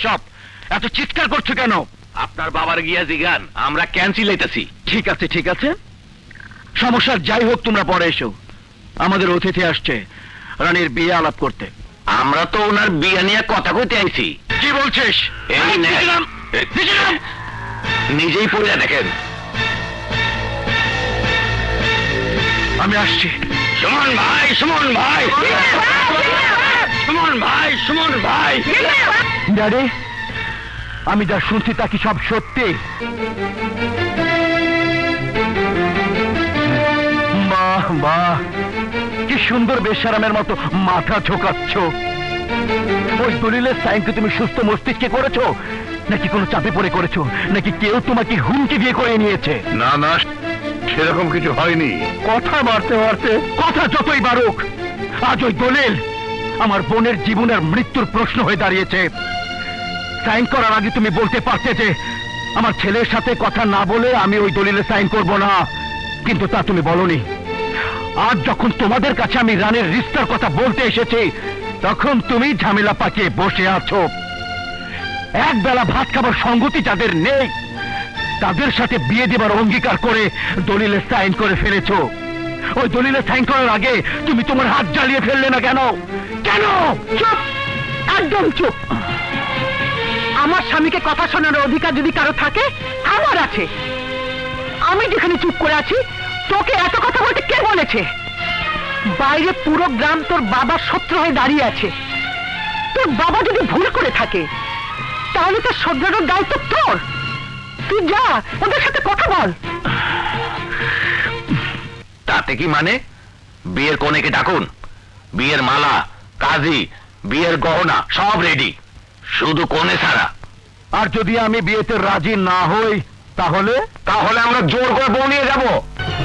এসব? এত চিৎকার করছো কেন? আপনার বাবার গিয়া জিগান, আমরা ক্যান্সেল হইতাছি। ঠিক আছে ঠিক আছে, সমস্যা যাই হোক, তোমরা পরে এসো। আমাদের অতিথি আসছে রানীর বিয়ে আলাপ করতে। আমরা তো ওনার বিয়ে নিয়ে কথা কইতে আইছি। কি বলছিস? এই নেন। নিজেই পড়ে দেখেন। আমি আসছি। সুমন ভাই, সুমন ভাই, সুমন ভাই, সুমন ভাই। ড্যাডি, আমি যা শুনছি তা কি সব সত্যি? বাহ বাহ, কি সুন্দর বেশারামের মতো মাথা ঝোকাচ্ছ। ওই দলিলের সাইনকে তুমি সুস্থ মস্তিষ্কে করেছো, নাকি কোনো চাপে পড়ে করেছো, নাকি কেউ তোমাকে হুমকি দিয়ে করে নিয়েছে? না না, সেরকম কিছু হয়নি। কথা বাড়তে বাড়তে কথা যতই বাড়ুক, আজ ওই দলিল আমার বোনের জীবনের মৃত্যুর প্রশ্ন হয়ে দাঁড়িয়েছে। সাইন করার আগে তুমি বলতে পারতে যে আমার ছেলের সাথে কথা না বলে আমি ওই দলিলে সাইন করব না, কিন্তু তা তুমি বলনি। আজ যখন তোমাদের কাছে আমি রানের রিস্তার কথা বলতে এসেছি, তখন তুমি ঝামেলা পাকিয়ে বসে আছো। এক বেলা ভাত খাবার সঙ্গতি যাদের নেই, তাদের সাথে বিয়ে দেবার অঙ্গীকার করে দলিলে সাইন করে ফেলেছো। ওই দলিলে সাইন করার আগে তুমি তোমার হাত জ্বালিয়ে ফেললে না কেন? কেন? চুপ, একদম চুপ। আমার স্বামীকে কথা শোনার অধিকার যদি কারো থাকে, আমার আছে। আমি যেখানে চুপ করে আছি, তোকে এত কথা বলতে কে বলেছে? বাইরে পুরো গ্রাম তোর বাবার শত্রু হয়ে দাঁড়িয়ে আছে। তোর বাবা যদি ভুল করে থাকে, তাহলে তো শোধরানোর দায়িত্ব তোর। তুই যা, ওদের সাথে কথা বল। তাতে কি মানে? বিয়ের কনেকে ডাকুন, বিয়ের মালা, কাজী, বিয়ের গহনা সব রেডি, শুধু কনে ছাড়া। আর যদি আমি বিয়েতে রাজি না হই, তাহলে? তাহলে আমরা জোর করে বউ নিয়ে যাবো।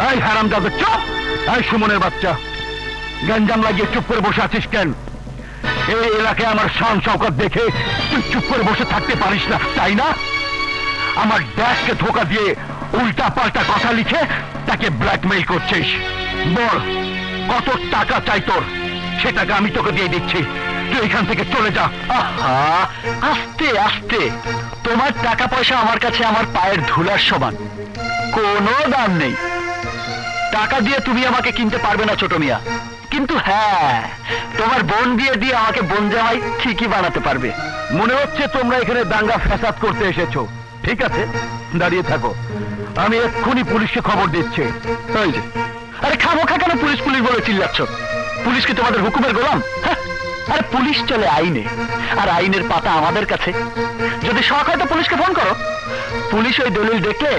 এই হারামজাদা, চুপ! এই সুমনের বাচ্চা, গঞ্জাম লাগিয়ে চুপ করে বসে আছিস কেন? এই এলাকায় আমার শান শওকত দেখে তুই চুপ করে বসে থাকতে পারিস না, তাই না? আমার ড্যাশকে ধোকা দিয়ে উল্টা পাল্টা কথা লিখে তাকে ব্ল্যাকমেইল করছিস। বল, কত টাকা চাই তোর? সে টাকা আমি তোকে দিয়ে দিচ্ছি, তুই এখান থেকে চলে যা। আস্তে আস্তে, তোমার টাকা পয়সা আমার কাছে আমার পায়ের ধুলার সমান, কোনো দাম নেই। টাকা দিয়ে তুমি আমাকে কিনতে পারবে না ছোট মিয়া, কিন্তু হ্যাঁ, তোমার বোন বিয়ে দিয়ে আমাকে বোন জামাই ঠিকই বানাতে পারবে। মনে হচ্ছে তোমরা এখানে দাঙ্গা ফ্যাসাদ করতে এসেছো। ঠিক আছে, দাঁড়িয়ে থাকো, আমি এক্ষুনি পুলিশকে খবর দিচ্ছি। ওই যে, আরে খামোখা কেন পুলিশ পুলিশ বলে চিল্লাচ্ছ? পুলিশ কি তোমাদের হুকুমের গোলাম? আরে পুলিশ চলে আইনে, আর আইনের পাতা আমাদের কাছে। যদি শখ হয় তো পুলিশকে ফোন করো। পুলিশ ওই দলিল দেখলে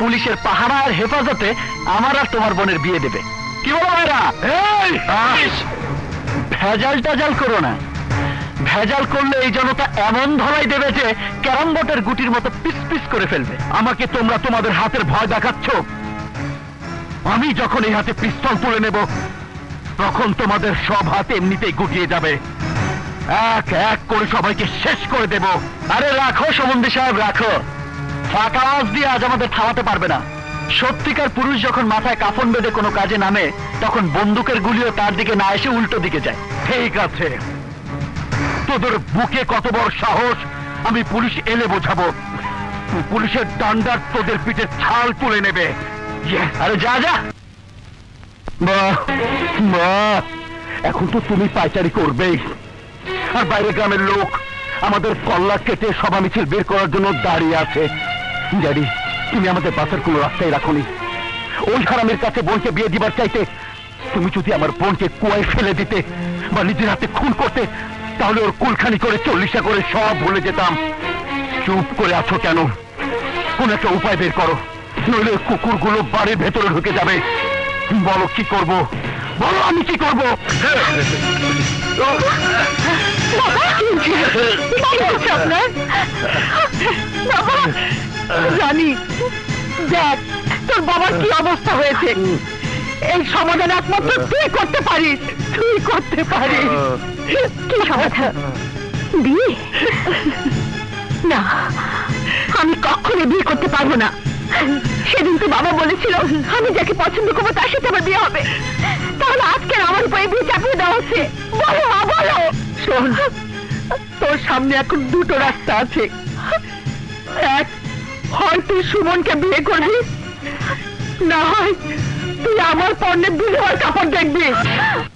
পুলিশের পাহারা আর হেফাজতে আমার আর তোমার বোনের বিয়ে দেবে। কি বলো ভাইরা? ভেজাল টাজাল করো না। ভেজাল করলে এই জনতা এমন ধরাই দেবে যে ক্যারাম বোর্ডের গুটির মতো পিস পিস করে ফেলবে। আমাকে তোমরা তোমাদের হাতের ভয় দেখাচ্ছ। আমি যখন এই হাতে পিস্তল তুলে নেব, তখন তোমাদের সব হাত এমনিতেই গুটিয়ে যাবে। এক এক করে সবাইকে শেষ করে দেব। আরে রাখো সমন্বী সাহেব, রাখো। ফাঁকা আওয়াজ দিয়ে আজ আমাদের থামাতে পারবে না। সত্যিকার পুরুষ যখন মাথায় কাফন বেঁধে কোনো কাজে নামে, তখন বন্দুকের গুলিও তার দিকে না এসে উল্টো দিকে যায়। ঠিক আছে, তোদের বুকে কত বড় সাহস, আমি পুলিশ এলে বোঝাবো। পুলিশের ডান্ডার তোদের পিঠে ছাল তুলে নেবে। আরে যা যা। বাহ বাহ, এখন তো তুমি পাইচারি করবেই। আর বাইরে গ্রামের লোক আমাদের কল্লা কেটে সভা মিছিল বের করার জন্য দাঁড়িয়ে আছে। ড্যাডি, তুমি আমাদের বাঁচার কোনো রাস্তায় রাখোনি। ওই হারামের কাছে বোনকে বিয়ে দিবার চাইতে তুমি যদি আমার বোনকে কুয়ায় ফেলে দিতে বা নিজের হাতে খুন করতে, তাহলে ওর কুলখানি করে 40 করে সব ভুলে যেতাম। চুপ করে আছো কেন? কোন একটা উপায় বের করো, নইলে কুকুরগুলো বাড়ির ভেতরে ঢুকে যাবে। বলো কি করব? বলো, আমি কি করব? জানি, দেখ তোর বাবার কি অবস্থা হয়েছে। এই সমাধান একমাত্র তুই করতে পারিস, তুই করতে পারিস। কি সমাধান? বিয়ে? না, আমি কখনো বিয়ে করতে পারবো না। সেদিন তো বাবা বলেছিল আমি যাকে পছন্দ করবো তার সাথে আমার বিয়ে হবে। তাহলে আজকে আমার উপরে বিয়ে চাপিয়ে দেওয়া হচ্ছে। বলো মা, বলো। শোন, তোর সামনে এখন দুটো রাস্তা আছে, এক হয় তুই সুমনকে বিয়ে করবি, না হয় তুই আমার পণ্যে বিধবার কাপড় দেখবি।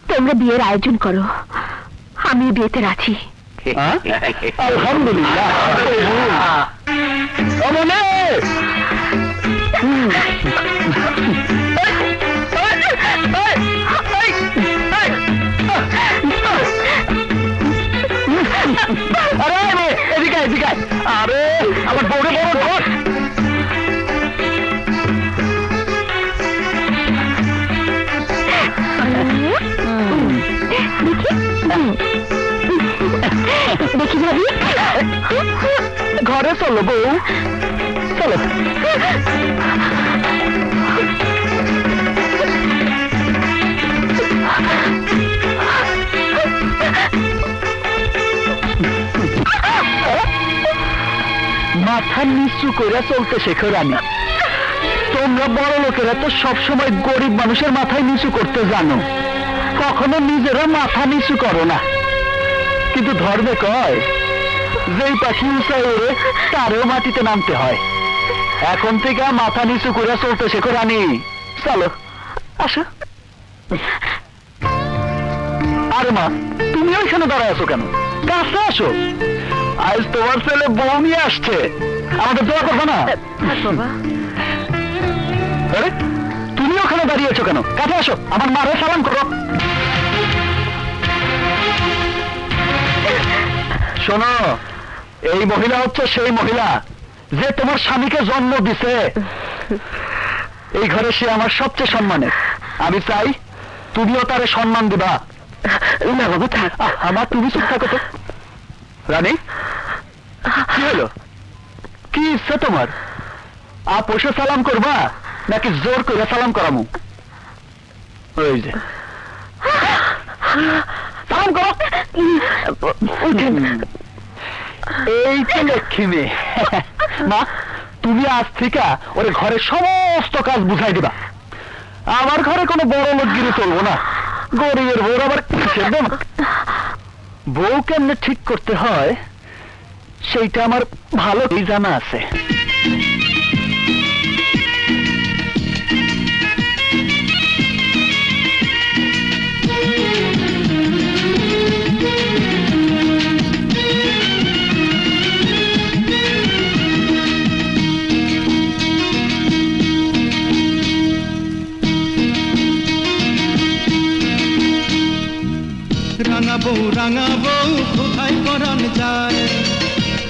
তোমরা বিয়ের আয়োজন করো, আমি বিয়েতে রাজি। আলহামদুলিল্লাহ। অমনে আরে এদিকে এদিকে, আরে আমার বউরে বড় ধর। দেখি ভাবি, ঘরে চলো বউ, চলো। মাথা নিচু করে চলতে শেখো রানী। তোমরা বড় লোকেরা তো সবসময় গরিব মানুষের মাথায় নিচু করতে জানো, কখনো নিজেরা মাথা নিচু করো না। কিন্তু ধর্মে কয়, যেই পাখি উঁচাই ওড়ে তারও মাটিতে নামতে হয়। এখন থেকে মাথা নিচু করে চলতে শেখো রানী, চলো আসো। আরে মা, তুমি ওইখানে দাঁড়ায় আছো কেন? কাছে আসো, আজ তোমার ছেলে বউ নিয়ে আসছে, আমাদের দোয়া করবো না? আরে তুমি ওখানে দাঁড়িয়েছো কেন? কাছে আসো, আমার মারে সালাম করো। শোনো, এই মহিলা হচ্ছে সেই মহিলা যে তোমার স্বামীকে জন্ম দিছে। এই ঘরে সে আমার সবচেয়ে সম্মানের। আমি চাই তুমিও তারে সম্মান দিবা। না বাবা থাক, আমার তুমি চুপ থাকো তো। রানী, কি হলো? কি ইচ্ছা তোমার? আপোষে সালাম করবা নাকি জোর করে সালাম করামু? ওই যে সালাম করো। এই তো লক্ষ্মী মেয়ে। মা, তুমি আজ থেকে ওরে ঘরের সমস্ত কাজ বুঝাই দিবা। আমার ঘরে কোনো বড় লোকগিরি চলবো না। গরিবের বউর আবার কিসের দেব? বউ কেমনে ঠিক করতে হয় সেইটা আমার ভালোই জানা আছে। রাঙাবো কোথায় পরাণ যায়,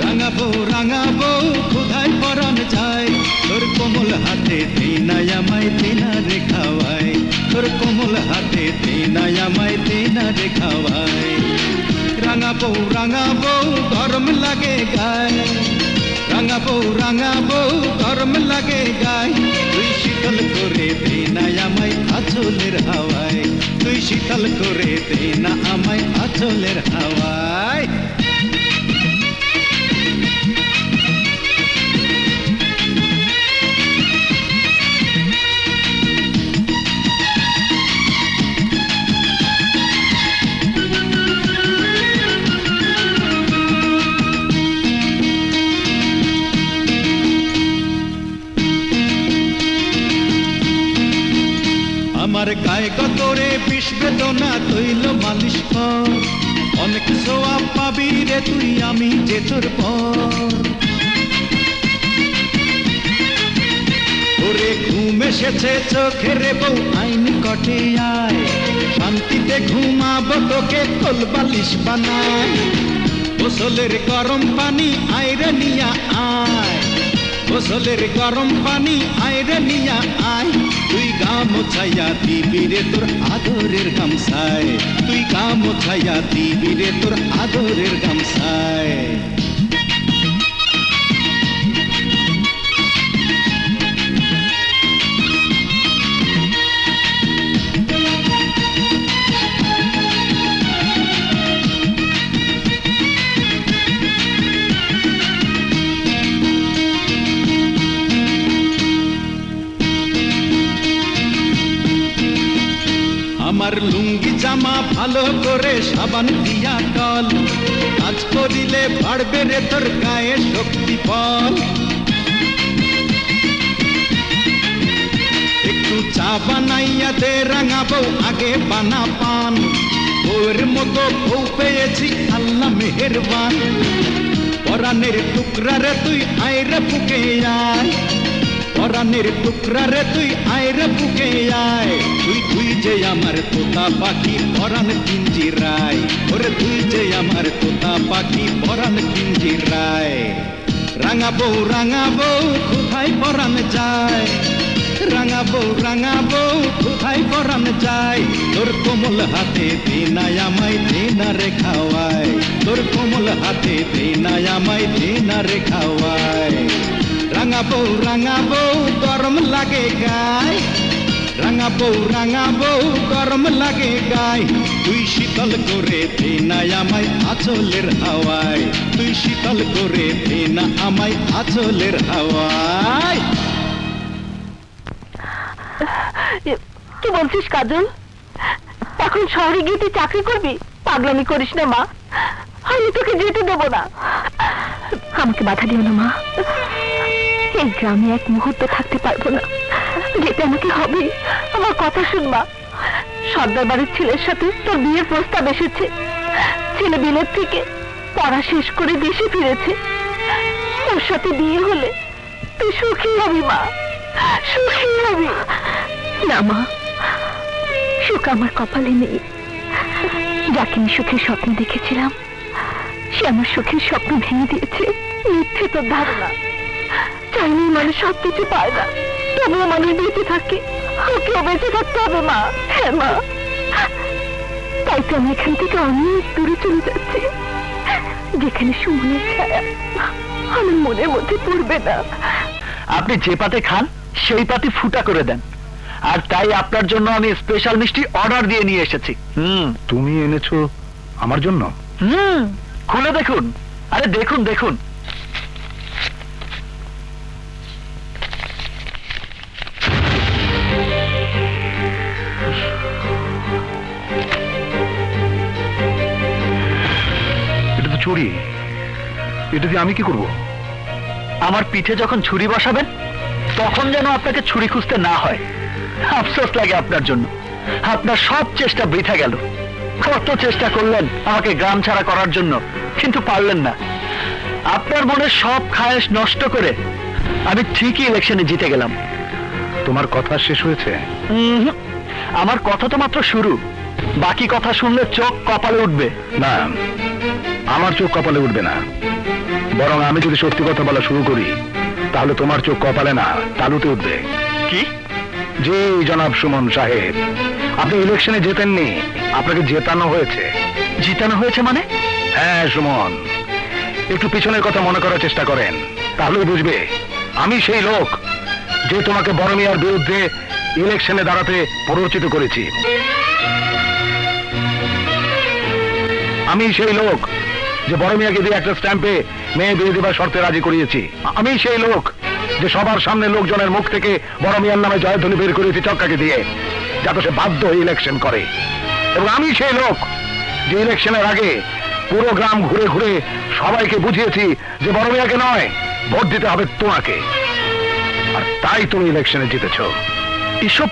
রাঙাবো কোথায় পরাণ যায়। তোর কোমল হাতে তেনাই আমায় তেনা রে খাওয়ায়, তোর কোমল হাতে তেনাই আমায় তেনা রে খাওয়ায়। রাঙাবো গরম লাগে গায়, রাঙাবো গরম লাগে গায়। তুই শীতল করে দে না আমায় আঁচলের হাওয়ায়, তুই শীতল করে দে না আমায় আঁচলের হাওয়ায়। আমার গায়ে কতরে বিষ বেদনা তৈল মালিশ কর, অনেক সোয়াব পাবি রে তুই আমি যে তোর পর। ওরে ঘুম এসেছে চোখের বউ আইন কটে আয়, শান্তিতে ঘুমাবো তোকে কোল বালিশ বানায়। গোসলের গরম পানি আইরে নিয়া আয়, গোসলের গরম পানি আইরে নিয়া আয়। তুই গা মোছাইয়া দিবি রে তোর আদরের গামছায়, তুই গা মোছাইয়া দিবি রে তোর আদরের গামছায়। আমার আমার লুঙ্গি জামা ভালো করে সাবান দিয়া টল, কাজ করিলে বাড়বে রে তোর গায়ে শক্তি বল। একটু চা বানাইয়া দে রাঙা বউ, আগে বানা পান। বউয়ের মতো বউ পেয়েছি আল্লাহ মেহেরবান। পরাণের টুকরা রে তুই আইরে বুকে আয়, পরাণের টুকরা রে তুই আইরে বুকে আয়। তুই যে আমার তোতা পাখি পরাণ পিঞ্জিরায়, ওরে তুই যে আমার তোতা পাখি পরাণ পিঞ্জিরায়। রাঙা বউ কোথায় পরাণ যায়, রাঙা বউ কোথায় পরাণ যায়। তোর কোমল হাতে দে না আমায়, দে না রে খাওয়ায়। তোর কোমল হাতে দে না আমায়, দে না রে খাওয়ায়। রাঙা বউ গরম লাগে গায়, রাঙা বউ গরম লাগে গায়। তুই শীতল করে দে না আমায় আঁচলের হাওয়ায়, তুই শীতল করে দে না আমায় আঁচলের হাওয়ায়। কি বলছিস কাজল? এখন শহরে গিয়ে তুই চাকরি করবি? পাগলামি করিস না মা, আমি তোকে যেতে দেবো না। আমাকে বাধা দিও না মা, এই গ্রামে এক মুহূর্ত থাকতে পারবো না, যেতে আমাকে হবে। আমার কথা শুন মা, সর্দার বাড়ির ছেলের সাথে তোর বিয়ের প্রস্তাব এসেছে। ছেলে বিলেত থেকে পড়া শেষ করে দেশে ফিরেছে, ওর সাথে বিয়ে হলে তুই সুখী হবি মা, সুখী হবি। না মা, সুখ আমার কপালে নেই। যাকে আমি সুখের স্বপ্ন দেখেছিলাম সে আমার সুখের স্বপ্ন ভেঙে দিয়েছে। মিথ্যে তোর ধারণা, চাইলেই মানুষ সব কিছু পায় না, তবুও মানুষ বেঁচে থাকে। ওকেও বেঁচে থাকতে হবে মা। হ্যাঁ মা, তাই তো আমি এখান থেকে অনেক দূরে চলে যাচ্ছি, যেখানে সুমনের ছায়া আমার মনের মধ্যে পড়বে না। আপনি যে পাতে খান সেই পাতে ফুটা করে দেন, আর তাই আপনার জন্য আমি স্পেশাল মিষ্টি অর্ডার দিয়ে নিয়ে এসেছি। তুমি এনেছো আমার জন্য? খুলে দেখুন, আরে দেখুন দেখুন। এটা তো চুরি, এটা দিয়ে আমি কি করব? আমার পিঠে যখন ছুরি বসাবেন তখন যেন আপনাকে ছুরি খুঁজতে না হয়। আফসোস লাগে আপনার জন্য, আপনার সব চেষ্টা বৃথা গেল। কত চেষ্টা করলেন আমাকে গ্রাম ছাড়া করার জন্য, কিন্তু পারলেন না। আপনার মনের সব খায়েশ নষ্ট করে আমি ঠিকই ইলেকশনে জিতে গেলাম। তোমার কথা শেষ হয়েছে? আমার কথা তো মাত্র শুরু, বাকি কথা শুনলে চোখ কপালে উঠবে। না, আমার চোখ কপালে উঠবে না, বরং আমি যদি সত্যি কথা বলা শুরু করি তাহলে তোমার চোখ কপালে না তালুতে উঠবে। কি? জি জনাব সুমন সাহেব, আপনি ইলেকশনে জেতেননি, আপনাকে জেতানো হয়েছে। জিতানো হয়েছে মানে? হ্যাঁ সুমন, একটু পিছনের কথা মনে করার চেষ্টা করেন, তাহলেই বুঝবে আমি সেই লোক যে তোমাকে বড় মিয়ার বিরুদ্ধে ইলেকশনে দাঁড়াতে প্ররোচিত করেছি। আমি সেই লোক যে বড় মিয়াকে দিয়ে একটা স্ট্যাম্পে মেয়ে বিয়ে দেবার শর্তে রাজি করিয়েছি। আমি সেই লোক যে সবার সামনে লোকজনের মুখ থেকে বড় মিয়ার নামে জয়ধ্বনি বের করেছি চক্কাকে দিয়ে, যাতে সে বাধ্য হয়ে ইলেকশন করে। এবং আমি সেই লোক যে ইলেকশনের আগে পুরো গ্রাম ঘুরে ঘুরে সবাইকে বুঝিয়েছি যে বড় মিয়াকে নয়, ভোট দিতে হবে তোমাকে। আর তাই তুমি ইলেকশনে জিতেছ। এসব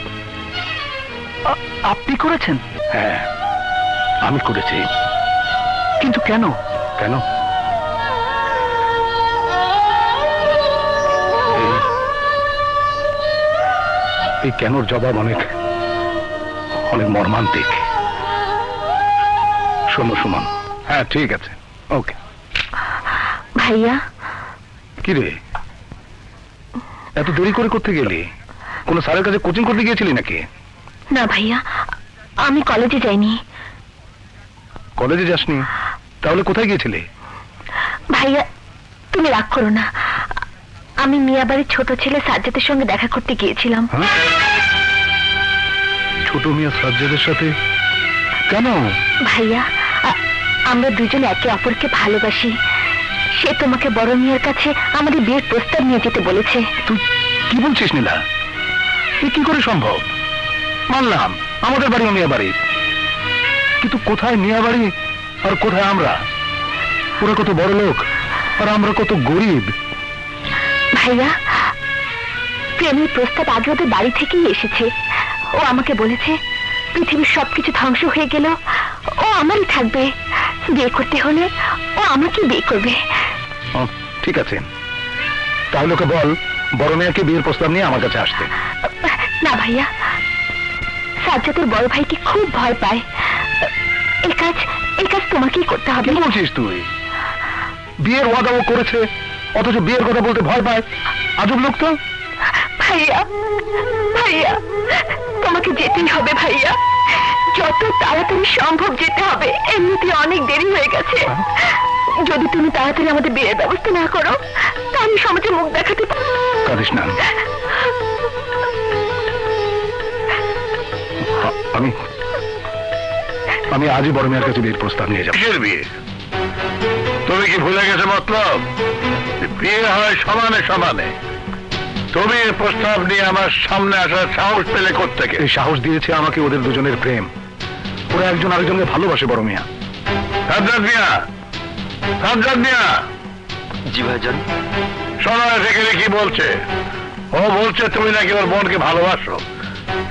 আপনি করেছেন? হ্যাঁ, আমি করেছি। কিন্তু কেন? কেন? এই কেনর জবাব অনেক অনেক মর্মান্তিক। শোনো সুমন। হ্যাঁ ঠিক আছে, ওকে। ভাইয়া। কি রে, এত দেরি করে করতে গেলি? কোন স্যারের কাছে কোচিং করতে গিয়েছিলি নাকি? না ভাইয়া, আমি কলেজে যাইনি। কলেজে যাসনি? তাহলে কোথায় গিয়েছিলি? ভাইয়া তুমি রাগ করো না, আমি মিয়াবাড়ির ছোট ছেলে সাজ্জাদের সঙ্গে দেখা করতে গিয়েছিলাম। ছোট মিয়া সাজ্জাদের সাথে? কেন? ভাইয়া আমরা দুজন একে অপরকে ভালোবাসি। সে তোমাকে বড় মিয়ার কাছে আমাদের বিয়ের প্রস্তাব নিয়ে যেতে বলেছে। তুই কি বলছিস নীলা? এ কি করে সম্ভব? মানলাম আমাদের বাড়ি মিয়া বাড়ি, কিন্তু কোথায় মিয়া বাড়ি আর কোথায় আমরা? ওরা কত বড় লোক আর আমরা কত গরিব। ভাইয়া, প্রেমের প্রস্তাব আগে ওদের বাড়ি থেকেই এসেছে। ও আমাকে বলেছে পৃথিবীর সবকিছু ধ্বংস হয়ে গেল ও আমারই থাকবে, বিয়ে করতে হলে ও আমাকে বিয়ে করবে। ঠিক আছে, তাহলে ওকে বল বড় মেয়েকে বিয়ের প্রস্তাব নিয়ে আমার কাছে আসতে। না ভাইয়া, সাজ্জাদের বড় ভাইকে খুব ভয় পায়। এই কাজ তোমাকেই করতে হবে। কি বলছিস তুই? বিয়ের ওয়াদা ও করেছে, অথচ বিয়ের কথা বলতে ভয় পায়। আজব লোক তো। ভাইয়া ভাইয়া, তোমাকে যেতেই হবে ভাইয়া, যত তাড়াতাড়ি সম্ভব যেতে হবে। এমনিতে অনেক দেরি হয়ে গেছে। যদি তুমি তাড়াতাড়ি আমাদের বিয়ের ব্যবস্থা না করো তা আমি সমাজে মুখ দেখাতে কাঁদিস না। আমি আজই বড় মেয়ের কাছে বিয়ের প্রস্তাব নিয়ে যাবো। কিসের বিয়ে? তুমি কি ভুলে গেছো মতলব? বিয়ে হয় সমানে সমানে। তুমি এই প্রস্তাব নিয়ে আমার সামনে আসার সাহস পেলে কোত্থেকে? এই সাহস দিয়েছে আমাকে ওদের দুজনের প্রেম। ওরা একজন আরেকজনকে ভালোবাসে বড় মিয়া। সাজ্জাদ মিয়া, সাজ্জাদ মিয়া। জি ভাইজান। শোনো সেখানে কি বলছে? ও বলছে তুমি নাকি ওর বোনকে ভালোবাসো।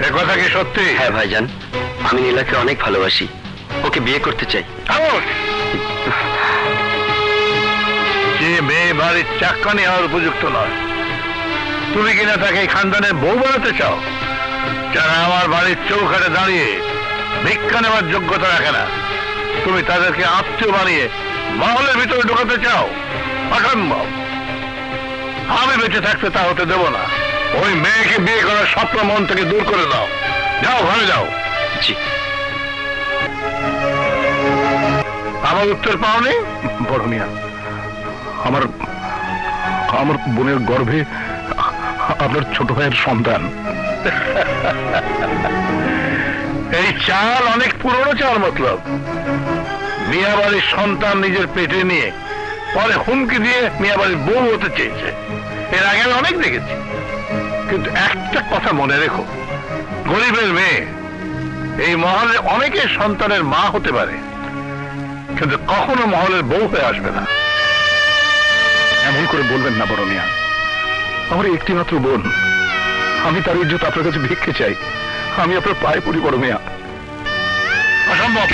এ কথা কি সত্যি? হ্যাঁ ভাইজান, আমি নীলাকে অনেক ভালোবাসি, ওকে বিয়ে করতে চাই। খামোশ! যে মেয়ে বাড়ির চাকরানি হওয়ার উপযুক্ত নয়, তুমি কিনা তাকে এই খানদানের বউ বানাতে চাও? যারা আমার বাড়ির চৌকাঠে দাঁড়িয়ে ভিক্ষা নেওয়ার যোগ্যতা রাখে না, তুমি তাদেরকে আত্মীয় বানিয়ে মহলের ভিতরে ঢোকাতে চাও? অসম্ভব। আমি বেঁচে থাকতে তা হতে দেব না। ওই মেয়েকে বিয়ে করার স্বপ্ন মন থেকে দূর করে দাও। যাও, ঘরে যাও। জি। আমার উত্তর পাওনি? বড় মিয়া, আমার বোনের গর্ভে আপনার ছোট ভাইয়ের সন্তান। এই চাল অনেক পুরনো চাল মতলব। মিয়া বাড়ির সন্তান নিজের পেটে নিয়ে পরে হুমকি দিয়ে মিয়া বাড়ির বউ হতে চেয়েছে। এর আগে আমি অনেক দেখেছি। কিন্তু একটা কথা মনে রেখো, গরিবের মেয়ে এই মহলে অনেকের সন্তানের মা হতে পারে, কিন্তু কখনো মহলের বউ হয়ে আসবে না। এমন করে বলবেন না বড় মিয়া। আমার একটি মাত্র বোন, আমি তার ইজ্জত আপনার কাছে ভিক্ষে চাই। আমি আপনার পায়ে পড়ি বড় মিয়া। অসম্ভব।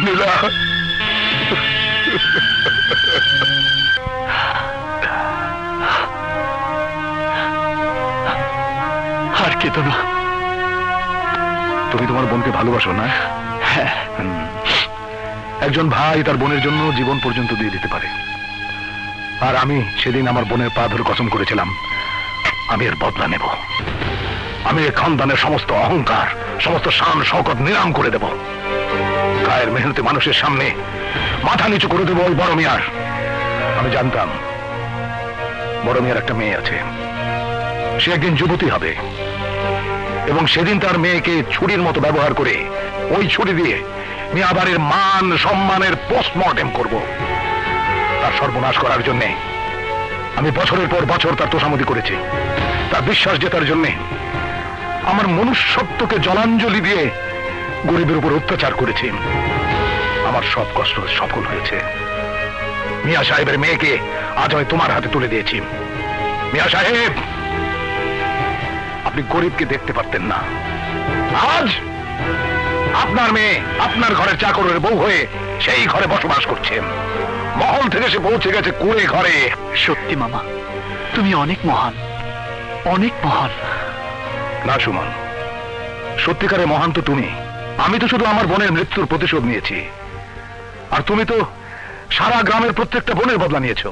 নীলা, আর কেতো না। তুমি তোমার বোনকে ভালোবাসো না? হ্যাঁ। একজন ভাই তার বোনের জন্য জীবন পর্যন্ত দিয়ে দিতে পারে। আর আমি সেদিন আমার বোনের পা ধরে কসম করেছিলাম আমি এর বদলা নেব। আমি এই খানদানের সমস্ত অহংকার, সমস্ত শান শওকত নিরাম করে দেব। গায়ের মেহনতি মানুষের সামনে মাথা নিচু করে দেব ওই বড় মিয়ার। আমি জানতাম বড় মিয়ার একটা মেয়ে আছে, সে একদিন যুবতী হবে, এবং সেদিন তার মেয়েকে ছুরির মতো ব্যবহার করে ওই ছুরি দিয়ে মিয়া বাড়ির মান সম্মানের পোস্টমর্টেম করব। তার সর্বনাশ করার জন্য আমি বছরের পর বছর তার তোষামতি করেছি। তার বিশ্বাস জেতার জন্য আমার মনুষ্যত্বকে জলাঞ্জলি দিয়ে গরিবের উপর অত্যাচার করেছি। আমার সব কষ্ট সফল হয়েছে। মিয়া সাহেবের মেয়েকে আজ আমি তোমার হাতে তুলে দিয়েছি। মিয়া সাহেব, আপনি গরিবকে দেখতে পারতেন না, আজ আপনার মেয়ে আপনার ঘরের চাকরের বউ হয়ে সেই ঘরে বসবাস করছে। মহল থেকে সে পৌঁছে গেছে কুড়ে ঘরে। সত্যি মামা, তুমি অনেক মহান, অনেক মহান। না সুমন, সত্যিকারে মহান তো তুমি। আমি তো শুধু আমার বোনের মৃত্যুর প্রতিশোধ নিয়েছি, আর তুমি তো সারা গ্রামের প্রত্যেকটা বোনের বদলা নিয়েছ।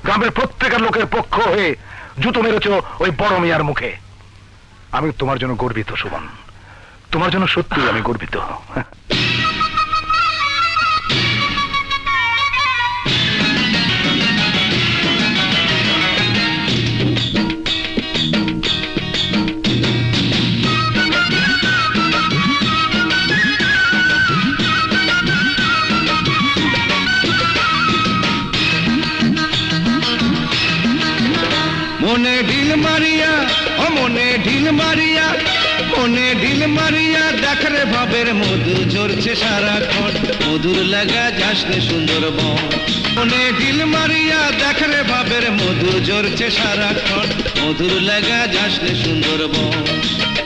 গ্রামের প্রত্যেকটা লোকের পক্ষ হয়ে জুতো মেরেছ ওই বড় মিয়ার মুখে। আমি তোমার জন্য গর্বিত সুমন, তোমার জন্য সত্যি আমি গর্বিত। মনে ঢিল মারিয়া ও মনে ঢিল মারিয়া মনে ঢিল মারিয়া দেখরে ভাবের মধু ঝরছে সারাক্ষণ মধুর লাগা যাসনে সুন্দরবন মনে ঢিল মারিয়া দেখরে ভাবের মধু ঝরছে সারাক্ষণ মধুর লাগা যাসনে সুন্দরবন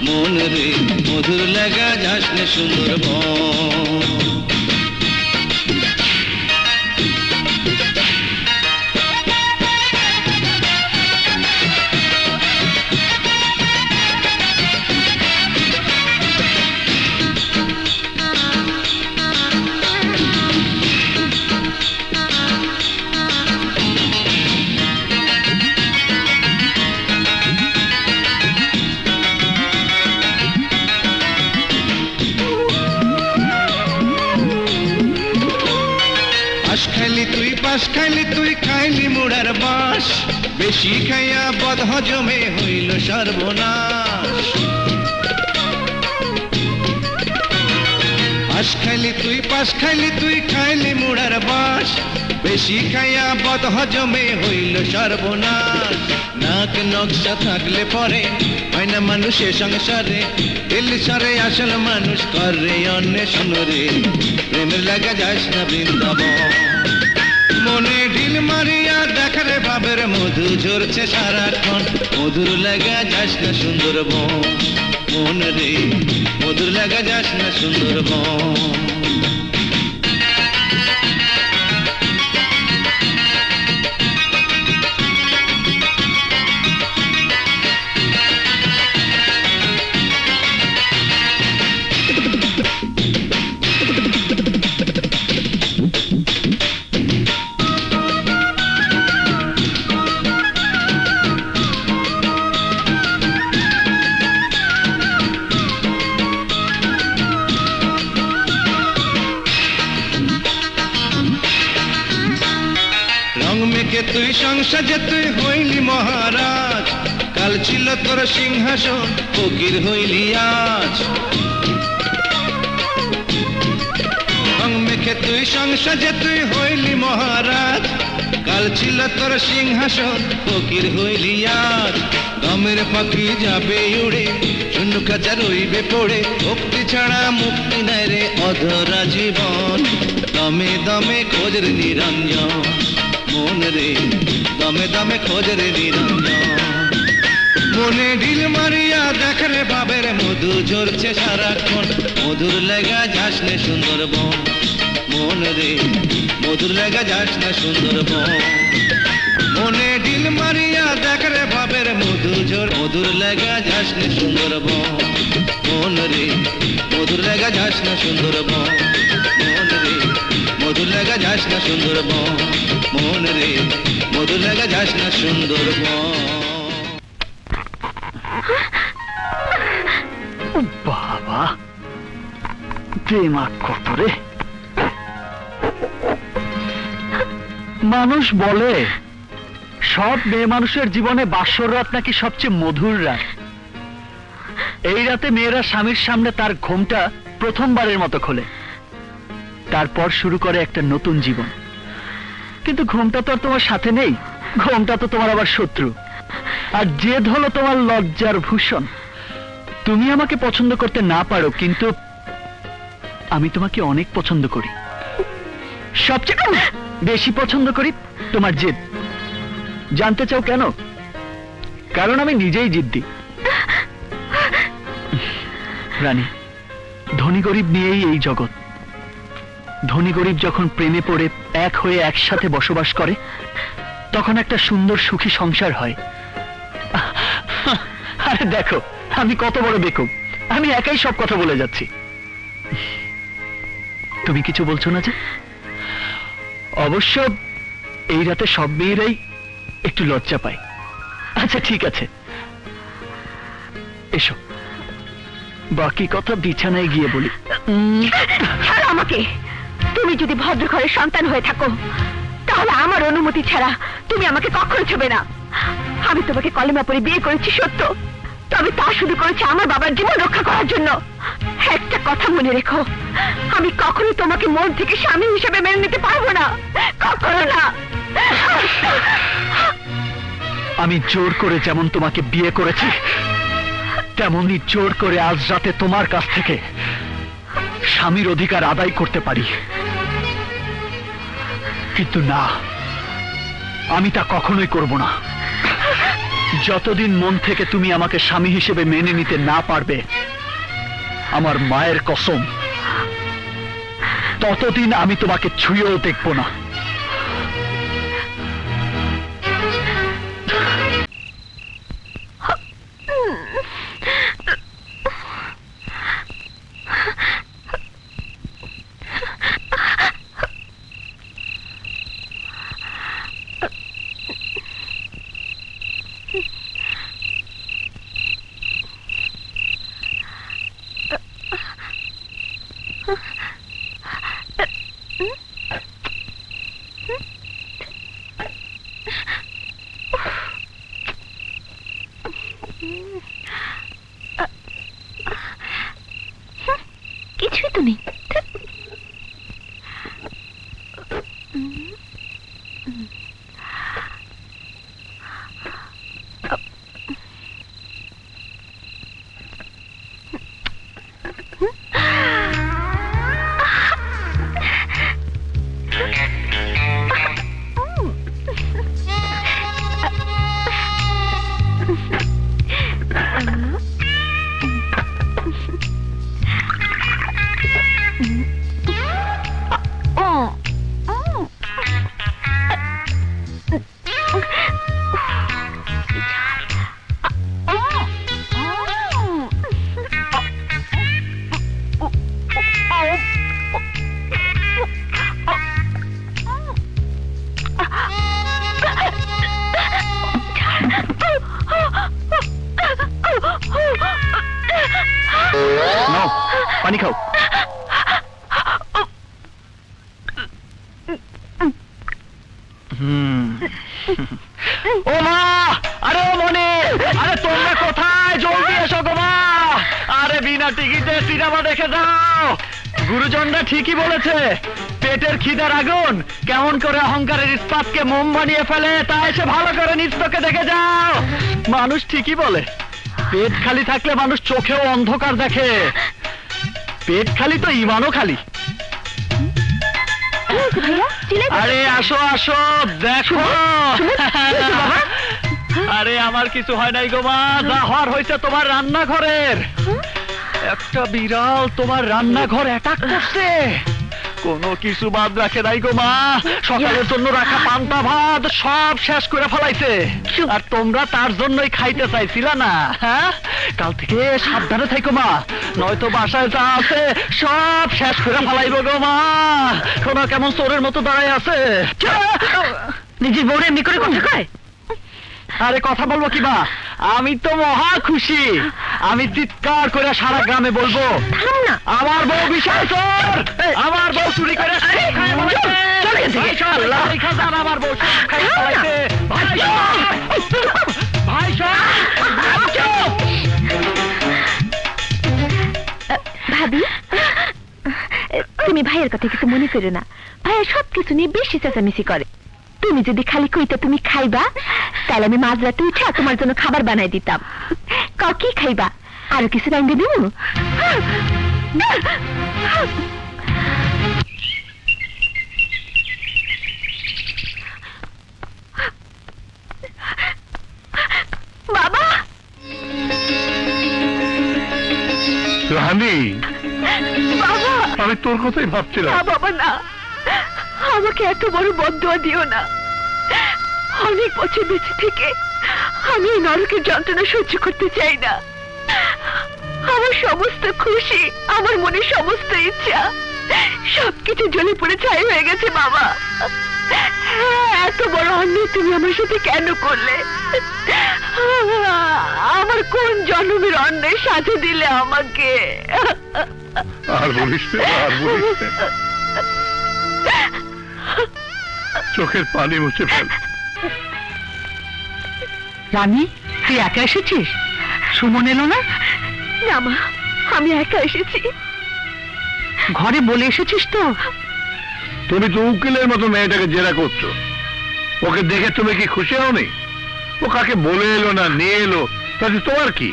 মন রে মধুর লাগা যাসনে সুন্দরবন পাশ খাইলি তুই খাইলি মুড়ার বাস বেশি খাইয়া বদ হজমে হইল সর্বনাশ পাশ খাইলি তুই খাইলি মুড়ার বাস বেশি খাইয়া বদ হজমে হইল সর্বনাশ নাক নকশা থাকলে পরে হয় না মানুষের সংসারে দিল সারে আসল মানুষ করে অন্বেষণ রে প্রেমের লাগা যাস না বৃন্দাবন মনে ঢিল মারিয়া দেখরে ভাবের মধু ঝরছে সারাক্ষণ মধুর লাগা যাস না সুন্দরবন মন রে মধুর লাগা যাস না সুন্দরবন তুই সংসারে তুই হইলি মহারাজ কাল ছিল তোর সিংহাসন ফকির হইলি আজ রং মেখে তুই সংসারে তুই হইলি মহারাজ কাল ছিল তোর সিংহাসন ফকির হইলি আজ দমের পাখি যাবে উড়ে শূন্য খাঁচা রইবে পড়ে ভক্তি ছাড়া মুক্তি নাই রে অধরা জীবন দমে দমে খোঁজ রে নিরঞ্জন মন রে দমে দমে খোঁজ রে নিরঞ্জন মনে ঢিল মারিয়া দেখরে ভাবের মধু ঝরছে সারাক্ষণ মধুর লাগা যাসনে সুন্দরবন মন রে মধুর লাগা যাসনে সুন্দরবন মনে ঢিল মারিয়া দেখরে ভাবের মধু ঝর মধুর লাগা যাসনে সুন্দরবন মন রে মধুর লাগা যাসনে সুন্দরবন মন রে মধুর লাগা যাসনে সুন্দরবন মন রে মধুর লাগা যাসনে সুন্দরবন বাবা দিমাগ কত রে মানুষ বলে সব মেয়ে মানুষের জীবনে বাসর রাত নাকি সবচেয়ে মধুর রাত এই রাতে মেয়েরা স্বামীর সামনে তার ঘোমটা প্রথমবারের মতো খোলে তারপর শুরু করে একটা নতুন জীবন কিন্তু ঘোমটা তো আর তোমার সাথে নেই ঘোমটা তো তোমার আবার শত্রু আর জেদ হলো তোমার লজ্জার ভূষণ তুমি আমাকে পছন্দ করতে না পারো কিন্তু আমি তোমাকে অনেক পছন্দ করি সবচেয়ে বেশি পছন্দ করি তোমার জেদ জানতে চাও কেন কারণ আমি নিজেই জিদ্দি রানী ধনী গরিব নিয়েই এই জগৎ ধনী গরিব যখন প্রেমে পড়ে এক হয়ে একসাথে বসবাস করে তখন একটা সুন্দর সুখী সংসার হয় আরে দেখো আমি কত বড় বেকুব আমি একাই সব কথা বলে যাচ্ছি তুমি কিছু বলছো না যে অবশ্য এই রাতে সব মেয়েরাই একটু লজ্জা পায় আচ্ছা ঠিক আছে এসো বাকি কথা বিছানায় গিয়ে বলি ছাড়ো আমাকে তুমি যদি ভদ্র ঘরের সন্তান হয়ে থাকো তাহলে আমার অনুমতি ছাড়া তুমি আমাকে কখনো ছবে না আমি তোমাকে কলেমা পড়ে বিয়ে করেছি সত্য তবে তা শুধু করেছে আমার বাবার জীবন রক্ষা করার জন্য একটা কথা মনে রেখো আমি কখনো তোমাকে মন থেকে স্বামী হিসেবে মেনে নিতে পারবো না কখনো না আমি জোর করে যেমন তোমাকে বিয়ে করেছি, তেমনি জোর করে আজ রাতে তোমার কাছ থেকে স্বামীর অধিকার আদায় করতে পারি। কিন্তু না, আমি তা কখনোই করব না। যতদিন মন থেকে তুমি আমাকে স্বামী হিসেবে মেনে নিতে না পারবে, আমার মায়ের কসম, ততদিন আমি তোমাকে ছুঁয়েও দেখব না। কিছুই তো নেই। নাও, পানি খাও। ও মা, আরে ও মনি, আরে তোমরা কোথায়? জলদি এসো গো মা। আরে বিনা টিকিটে সিনেমা দেখে যাও। গুরুজনরা ঠিকই বলেছে, পেটের খিদার আগুন কেমন করে অহংকারের ইস্পাতকে মোম বানিয়ে ফেলে, তা এসে ভালো করে নিজ চোখে দেখে যাও। মানুষ ঠিকই বলে, পেট খালি থাকলে মানুষ চোখেও অন্ধকার দেখে। পেট খালি তো ইমানও খালি। আরে আসো আসো, দেখো। আরে আমার কিছু হয় নাই গো মা, যা হওয়ার হয়েছে তোমার রান্নাঘরের। একটা বিড়াল তোমার রান্নাঘর অ্যাটাক করছে, কোনো কিছু বাদ রাখে নাই গো মা। সকালের জন্য রাখা পান্তা ভাত সব শেষ করে ফেলাইছে, আর তোমরা তার জন্যই খাইতে চাইছিলা না। হ্যাঁ, কাল থেকে সাবধানে থাকো মা, নয়তো বাসায় যা আছে সব শেষ করে ফেলাইব গো মা। শোনো কেমন চোরের মতো দাঁড়ায় আছে। নিজের বউরে এমনি করে কথা কয়? আরে কথা বলবো কি মা, আমি তো মহা খুশি। আমি চিৎকার করে সারা গ্রামে বলবো, আমার বউ বিশাল চোর, আমার বউ চুরি করে আমার বউ ভাই ভাবি, তুমি ভাইয়ের কথা কিছু মনে করো না। ভাইয়া সবকিছু নিয়ে বেশি চেঁচামেচি করে। তুমি যদি খালি কইতে তুমি খাইবা, তাহলে আমি মাঝরাতে উঠে তোমার জন্য খাবার বানাই দিতাম। কি খাইবা? আরো কিছু রাইন্দে দিব? বাবা, রানী, বাবা, আমি তোর কথাই ভাবছিলাম। না বাবা না, আমাকে এত বড় বদদুয়া দিও না। অনেক বছর বেঁচে থেকে আমি এই নরকের যন্ত্রণা সহ্য করতে চাই না। আমার সমস্ত খুশি, আমার মনের সমস্ত ইচ্ছা সবকিছু জ্বলে পড়ে ছাই হয়ে গেছে বাবা। এত বড় অন্যায় তুমি আমার সাথে কেন করলে? আমার কোন জন্মের অন্যায় সাথে দিলে আমাকে? আর বলিস না, আর বলিস না। চোখের পানি মুছে ফেল। রানী, তুই একা এসেছিস? সুমন এলো না? না মা, আমি একা এসেছি। ঘরে বলে এসেছিস তো? তুমি তো উকিলের মতো মেয়েটাকে জেরা করছো, ওকে দেখে তুমি কি খুশি হওনি? ও কাকে বলে এলো না নিয়ে এলো তাতে তোমার কি?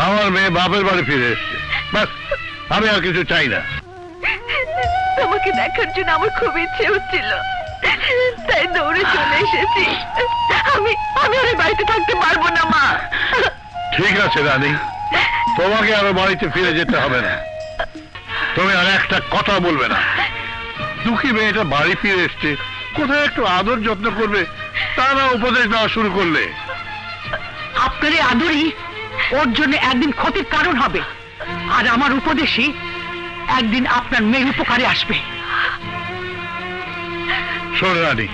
আমার মেয়ে বাপের বাড়ি ফিরে এসছে, বাস, আমি আর কিছু চাই না। তোমাকে দেখার জন্য আমার খুব ইচ্ছে হচ্ছিল, তাই দৌড়ে চলে এসেছি। আমি আমি আর এই বাড়িতে থাকতে পারবো না মা। ঠিক আছে রানী, তোমাকে আরো বাড়িতে ফিরে যেতে হবে না। তুমি আর একটা কথা বলবে না। দুঃখী মেয়েটা বাড়ি ফিরে এসছে, কোথায় একটু আদর যত্ন করবে তা না উপদেশ দেওয়া শুরু করলে। আপনার এই আদরই ওর জন্য একদিন ক্ষতির কারণ হবে, আর আমার উপদেশই একদিন আপনার মেয়ের উপকারে আসবে। শোন রানী,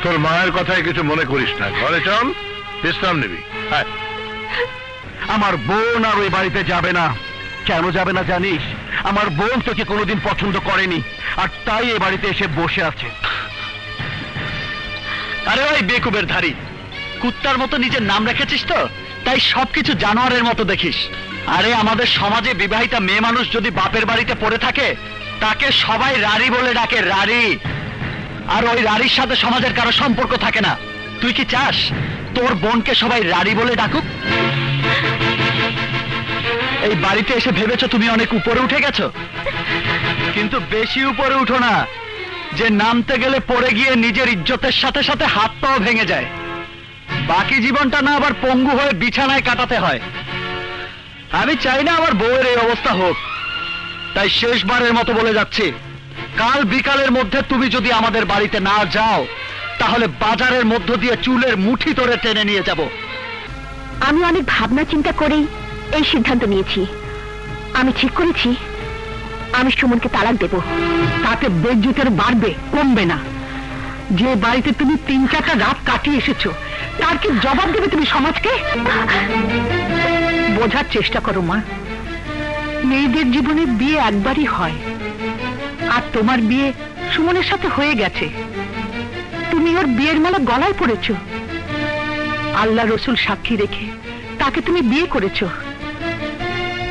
তোর মায়ের কথায় কিছু মনে করিস না, ঘরে চল, বিশ্রাম নিবি। হ্যাঁ, আমার বোন আর ওই বাড়িতে যাবে না। কেন যাবে না জানিস? আমার বোন তোকে কোনোদিন পছন্দ করেনি, আর তাই এ বাড়িতে এসে বসে আছে। আরে ওই বেকুবের ধারী, কুত্তার মতো নিজের নাম রেখেছিস তো, তাই সবকিছু জানোয়ারের মতো দেখিস। আরে আমাদের সমাজে বিবাহিতা মেয়ে মানুষ যদি বাপের বাড়িতে পড়ে থাকে, তাকে সবাই রানী বলে ডাকে, রানী। আর ওই রানীর সাথে সমাজের কারো সম্পর্ক থাকে না। তুই কি চাস তোর বোনকে সবাই রানী বলে ডাকুক? এই বাড়িতে এসে ভেবেছো তুমি অনেক উপরে উঠে গেছো, কিন্তু বেশি উপরে উঠো না, যে নামতে গেলে পড়ে গিয়ে নিজের ইজ্জতের সাথে সাথে হাত পাও ভেঙে যায়। বাকি জীবনটা না আবার পঙ্গু হয়ে বিছানায় কাটাতে হয়। আমি চাই না আমার বউয়ের এই অবস্থা হোক, তাই শেষবারের মতো বলে যাচ্ছি, কাল বিকালের মধ্যে তুমি যদি আমাদের বাড়িতে না যাও, তাহলে বাজারের মধ্য দিয়ে চুলের মুঠি ধরে টেনে নিয়ে যাব। আমি অনেক ভাবনা চিন্তা করেই এই সিদ্ধান্ত নিয়েছি। আমি ঠিক করেছি আমি সুমনকে তালাক দেব। তাতে বেজ্জতের বাড়বে, কমবে না। যে বাড়িতে তুমি 3-4টা রাত কাটিয়ে এসেছো, তার কি জবাব দেবে তুমি সমাজকে? বোঝার চেষ্টা করো মা, মেয়েদের জীবনে বিয়ে একবারই হয়, আর তোমার বিয়ে সুমনের সাথে হয়ে গেছে। তুমি ওর বিয়ের মালা গলায় পড়েছো, আল্লাহ রসুল সাক্ষী রেখে তাকে তুমি বিয়ে করেছো,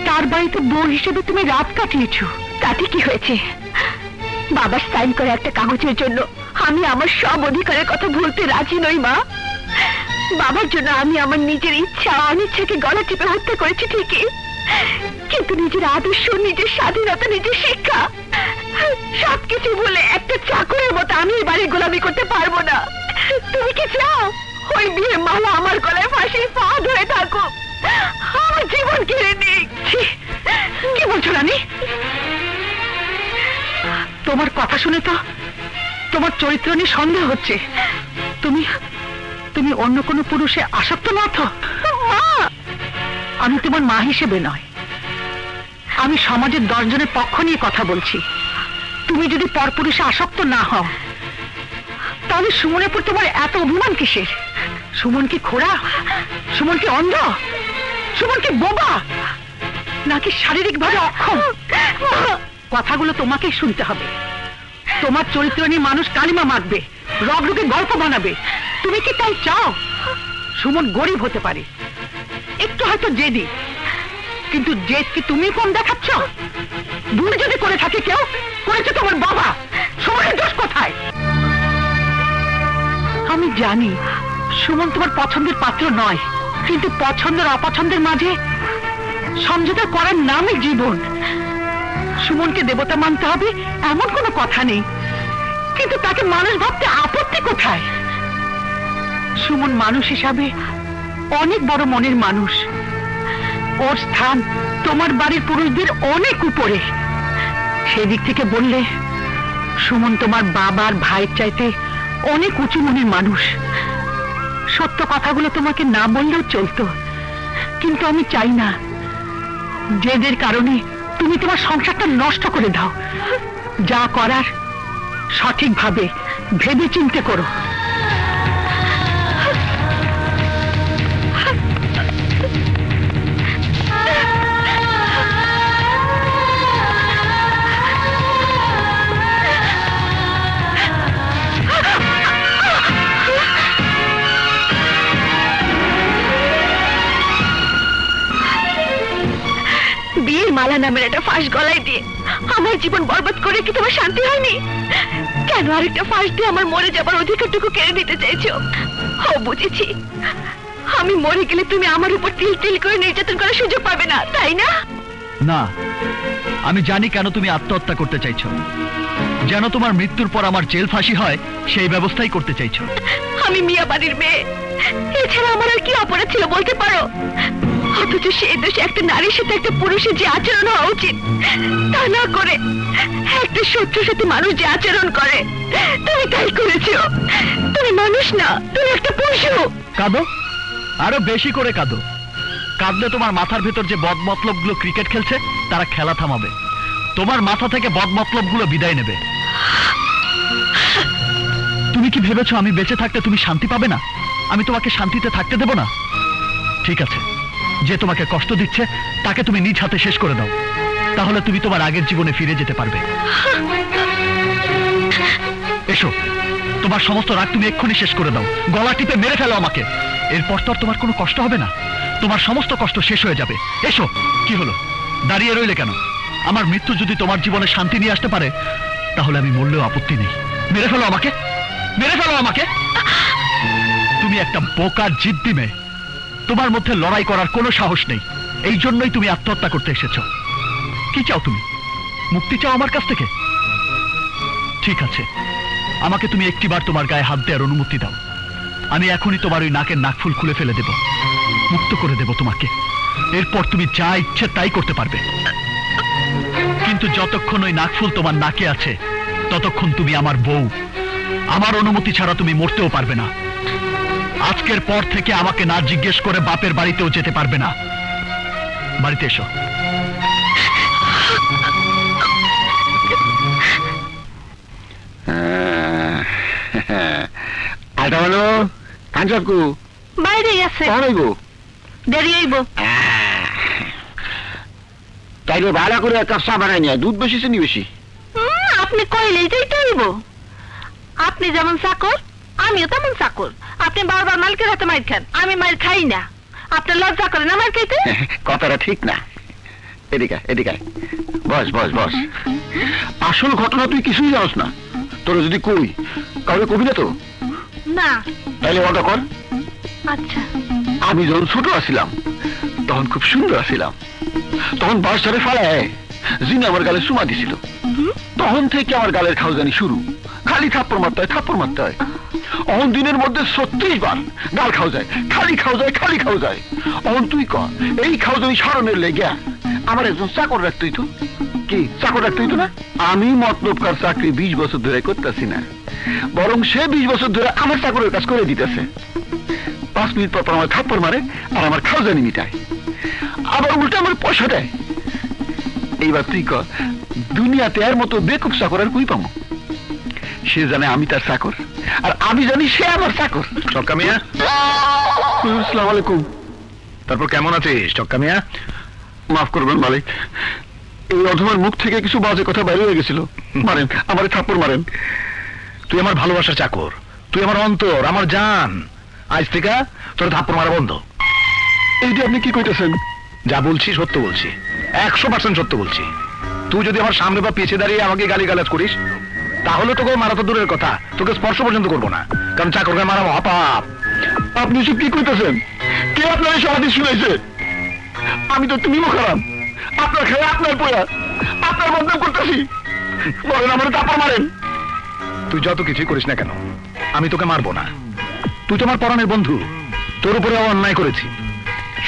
তার বাড়িতে বউ হিসেবে তুমি রাত কাটিয়েছো। তাতে কি হয়েছে? বাবার সাইন করে একটা কাগজের জন্য আমি আমার সব অধিকারের কথা ভুলতে রাজি নই মা। বাবার জন্য আমি আমার নিজের ইচ্ছা অনিচ্ছাকে গলা টিপে হত্যা করেছি ঠিকই, কিন্তু নিজের আদর্শ, নিজের স্বাধীনতা, নিজের শিক্ষা সবকিছু ভুলে একটা চাকরের মতো আমি এই বাড়ির গোলামি করতে পারবো না। তুমি কি চাও ওই বিয়ের মালা আমার গলায় ফাঁসির পা ধরে থাকো, আমার জীবন কেড়ে নিক? কি বলছো রানী? তোমার কথা শুনে তো তোমার চরিত্র নিয়ে সন্দেহ হচ্ছে। তুমি তুমি অন্য কোনো পুরুষে আসক্ত না তো? আমি তোমার মা হিসেবে নয়, আমি সমাজের 10 জনের পক্ষ নিয়ে কথা বলছি। তুমি যদি পরপুরুষে আসক্ত না হও, তাহলে সুমনের উপর তোমার এত অভিমান কিসের? সুমন কি খোড়া? সুমন কি অন্ধ? সুমন কি বোবা? নাকি শারীরিকভাবে অক্ষম? কথাগুলো তোমাকেই শুনতে হবে। তোমার চরিত্র নিয়ে মানুষ কালিমা মাখবে, রব রুকে গল্প বানাবে। তুমি কি তাই চাও? সুমন গরিব হতে পারে, একটু হয়তো জেদি, কিন্তু জেদ কি তুমি কম দেখাচ্ছ? ভুল যদি করে থাকে কেউ, করেছে তোমার বাবা। সুমনের দোষ কোথায়? আমি জানি সুমন তোমার পছন্দের পাত্র নয়, কিন্তু পছন্দের অপছন্দের মাঝে সমঝোতা করার নামই জীবন। সুমনকে দেবতা মানতে হবে এমন কোনো কথা নেই, কিন্তু তাকে মানুষ ভাবতে আপত্তি কোথায়? সুমন মানুষ হিসাবে অনেক বড় মনের মানুষ। ওর স্থান তোমার বাড়ির পুরুষদের অনেক উপরে। সেদিক থেকে বললে সুমন তোমার বাবার ভাইয়ের চাইতে অনেক উঁচু মনের মানুষ। সত্য কথাগুলো তোমাকে না বললেও চলতো, কিন্তু আমি চাই না জেদের কারণে তুমি তোমার সংসারটা নষ্ট করে দাও। যা করার সঠিকভাবে ভেবে চিন্তে করো। বিয়ের মালা নামের একটা ফাঁস গলায় দিয়ে আমার জীবন বরবাদ করে কি তোমার শান্তি হয়নি? কেন কেন আরেকটা ফাঁস দিয়ে আমার মরে যাবার অধিকারটুকু কেড়ে নিতে চাইছো? ও বুঝেছি, আমি মরে গেলে তুমি আমার উপর তিল তিল করে নির্যাতন করার সুযোগ পাবে না, তাই না? না, আমি জানি কেন তুমি আত্মহত্যা করতে চাইছো। যেন তোমার মৃত্যুর পর আমার জেল ফাঁসি হয় সেই ব্যবস্থাই করতে চাইছো। আমি মিয়া বাড়ির মেয়ে, এছাড়া আমার আর কি অপরাধ ছিল বলতে পারো? অথচ সেই দোষে একটা নারীর সাথে একটা পুরুষের যে আচরণ হওয়া উচিত তা না করে একটা শত্রুর সাথে মানুষ যে আচরণ করে তুমি তাই করেছো। তুমি মানুষ না, তুমি একটা পশু। কাঁদো, আরো বেশি করে কাঁদো। কাঁদলে তোমার মাথার ভেতর যে বদমতলবগুলো ক্রিকেট খেলছে তারা খেলা থামাবে, তোমার মাথা থেকে বদমতলবগুলো বিদায় নেবে। তুমি কি ভেবেছো আমি বেঁচে থাকতে তুমি শান্তি পাবে না? আমি তোমাকে শান্তিতে থাকতে দেব না? ঠিক আছে, যে তোমাকে কষ্ট দিচ্ছে তাকে তুমি নিজ হাতে শেষ করে দাও, তাহলে তুমি তোমার আগের জীবনে ফিরে যেতে পারবে। এসো, তোমার সমস্ত রাগ তুমি এক্ষুনি শেষ করে দাও, গলা টিপে মেরে ফেলো আমাকে। এরপর তো আর তোমার কোনো কষ্ট হবে না, তোমার সমস্ত কষ্ট শেষ হয়ে যাবে। এসো। কি হলো, দাঁড়িয়ে রইলে কেন? আমার মৃত্যু যদি তোমার জীবনে শান্তি নিয়ে আসতে পারে তাহলে আমি মরলেও আপত্তি নেই। মেরে ফেলো আমাকে, মেরে ফেলো আমাকে। তুমি একটা বোকা জিদ্দি মেয়ে, তোমার মধ্যে লড়াই করার কোনো সাহস নেই, এই জন্যই তুমি আত্মহত্যা করতে এসেছো। কি চাও তুমি? মুক্তি চাও আমার কাছ থেকে? ঠিক আছে, আমাকে তুমি একটিবার তোমার গায়ে হাত দেওয়ার অনুমতি দাও। আমি এখনই তোমার ওই নাকের নাকফুল খুলে ফেলে দেব, মুক্ত করে দেব তোমাকে। এরপর তুমি যা ইচ্ছে তাই করতে পারবে, কিন্তু যতক্ষণ ওই নাকফুল তোমার নাকে আছে ততক্ষণ তুমি আমার বউ। আমার অনুমতি ছাড়া তুমি মরতেও পারবে না। আজকের পর থেকে আমাকে না জিজ্ঞেস করে বাপের বাড়িতেও যেতে পারবে না। বাড়িতে এসো। আলটা বলো, কাঞ্চকু বাইরে গেছে, হইব দেরি হইব। তাইলে ভালো করে একটা চা বানাই নিয়ে, দুধ বেশি চিনি বেশি। আপনি কইলেই যাইতে হইব। আপনি যেমন চাকর আমিও তেমন চাকর। আপনি বারবার মালিকের হাতে মাইর খান, আমি মাইর খাই না। আপনার লজ্জা করে না মাইর খাইতে? কথাটা ঠিক না। এদিকে এদিকে বস বস বস। আসল ঘটনা তুই কিছুই জানোস না। তোর যদি কই কাউকে কবি না তো? না। তাইলে ওটা কর। আচ্ছা। আমি যখন ছোট আছিলাম তখন খুব সুন্দর আছিলাম। তখন বাস ধরে ফালায় জিনে আমার গালে চুমা দিছিল। তখন থেকে আমার গালের খাওজানি শুরু। খালি থাপ্পড় মারতে হয়, থাপ্পড় মারতে হয়। অহন দিনের মধ্যে 36 বার গাল খাও যায়, খালি খাও যায়, খালি খাও যায়। অহন তুই কর এই খাওজানি সারণের লেগা আমার একজন চাকর রাখতে হইতো। কি চাকর রাখতে হইতো না? আমি মতলবকার চাকরি 20 বছর ধরে করতেছি না, বরং সে 20 বছর ধরে আমার চাকরের কাজ করে দিতেছে। 5 মিনিট পর আমার থাপ্পড় মারে আর আমার খাওজানি মিটায়, আবার উল্টা আমার পয়সা দেয়। এইবার তুই কর দুনিয়াতে এর মতো বেকুব চাকর আর কই পাবো? সে জানে আমি তার চাকর, আর আমি জানি সে আমার চাকর। চক্কা মিয়া, আসসালামু আলাইকুম। তারপর কেমন আছিস চক্কা মিয়া? মাফ করবেন মালিক, এই অধমার মুখ থেকে কিছু বাজে কথা বাইরে হয়ে গেছিল। মারেন, আমারে থাপ্পড় মারেন। তুই আমার ভালোবাসার চাকর, তুই আমার অন্তর, আমার জান। আজ থেকে তোর থাপ্পড় মারা বন্ধ। এইটা আপনি কি কইতেছেন? যা বলছি সত্য বলছি, 100% সত্য বলছি। তুই যদি আমার সামনে বা পিছিয়ে দাঁড়িয়ে আমাকে গালিগালাজ করিস তাহলে তোকে মারা তো দূরের কথা, তোকে স্পর্শ পর্যন্ত করবো না, কারণ চাকরকে মারা মহাপাপ। আপনি সব কি কইতেছেন? কে আপনার এই হাদিস শুনাইছে? আমি তো তুমি খারাপ, আপনার খেয়ে আপনার পোয়া, আপনার বদনাম করতেছি। বলেন আমার থাপ্পড় মারেন। তুই যত কিছুই করিস না কেন আমি তোকে মারবো না। তুই তো আমার পরাণের বন্ধু, তোর উপরে অন্যায় করেছি,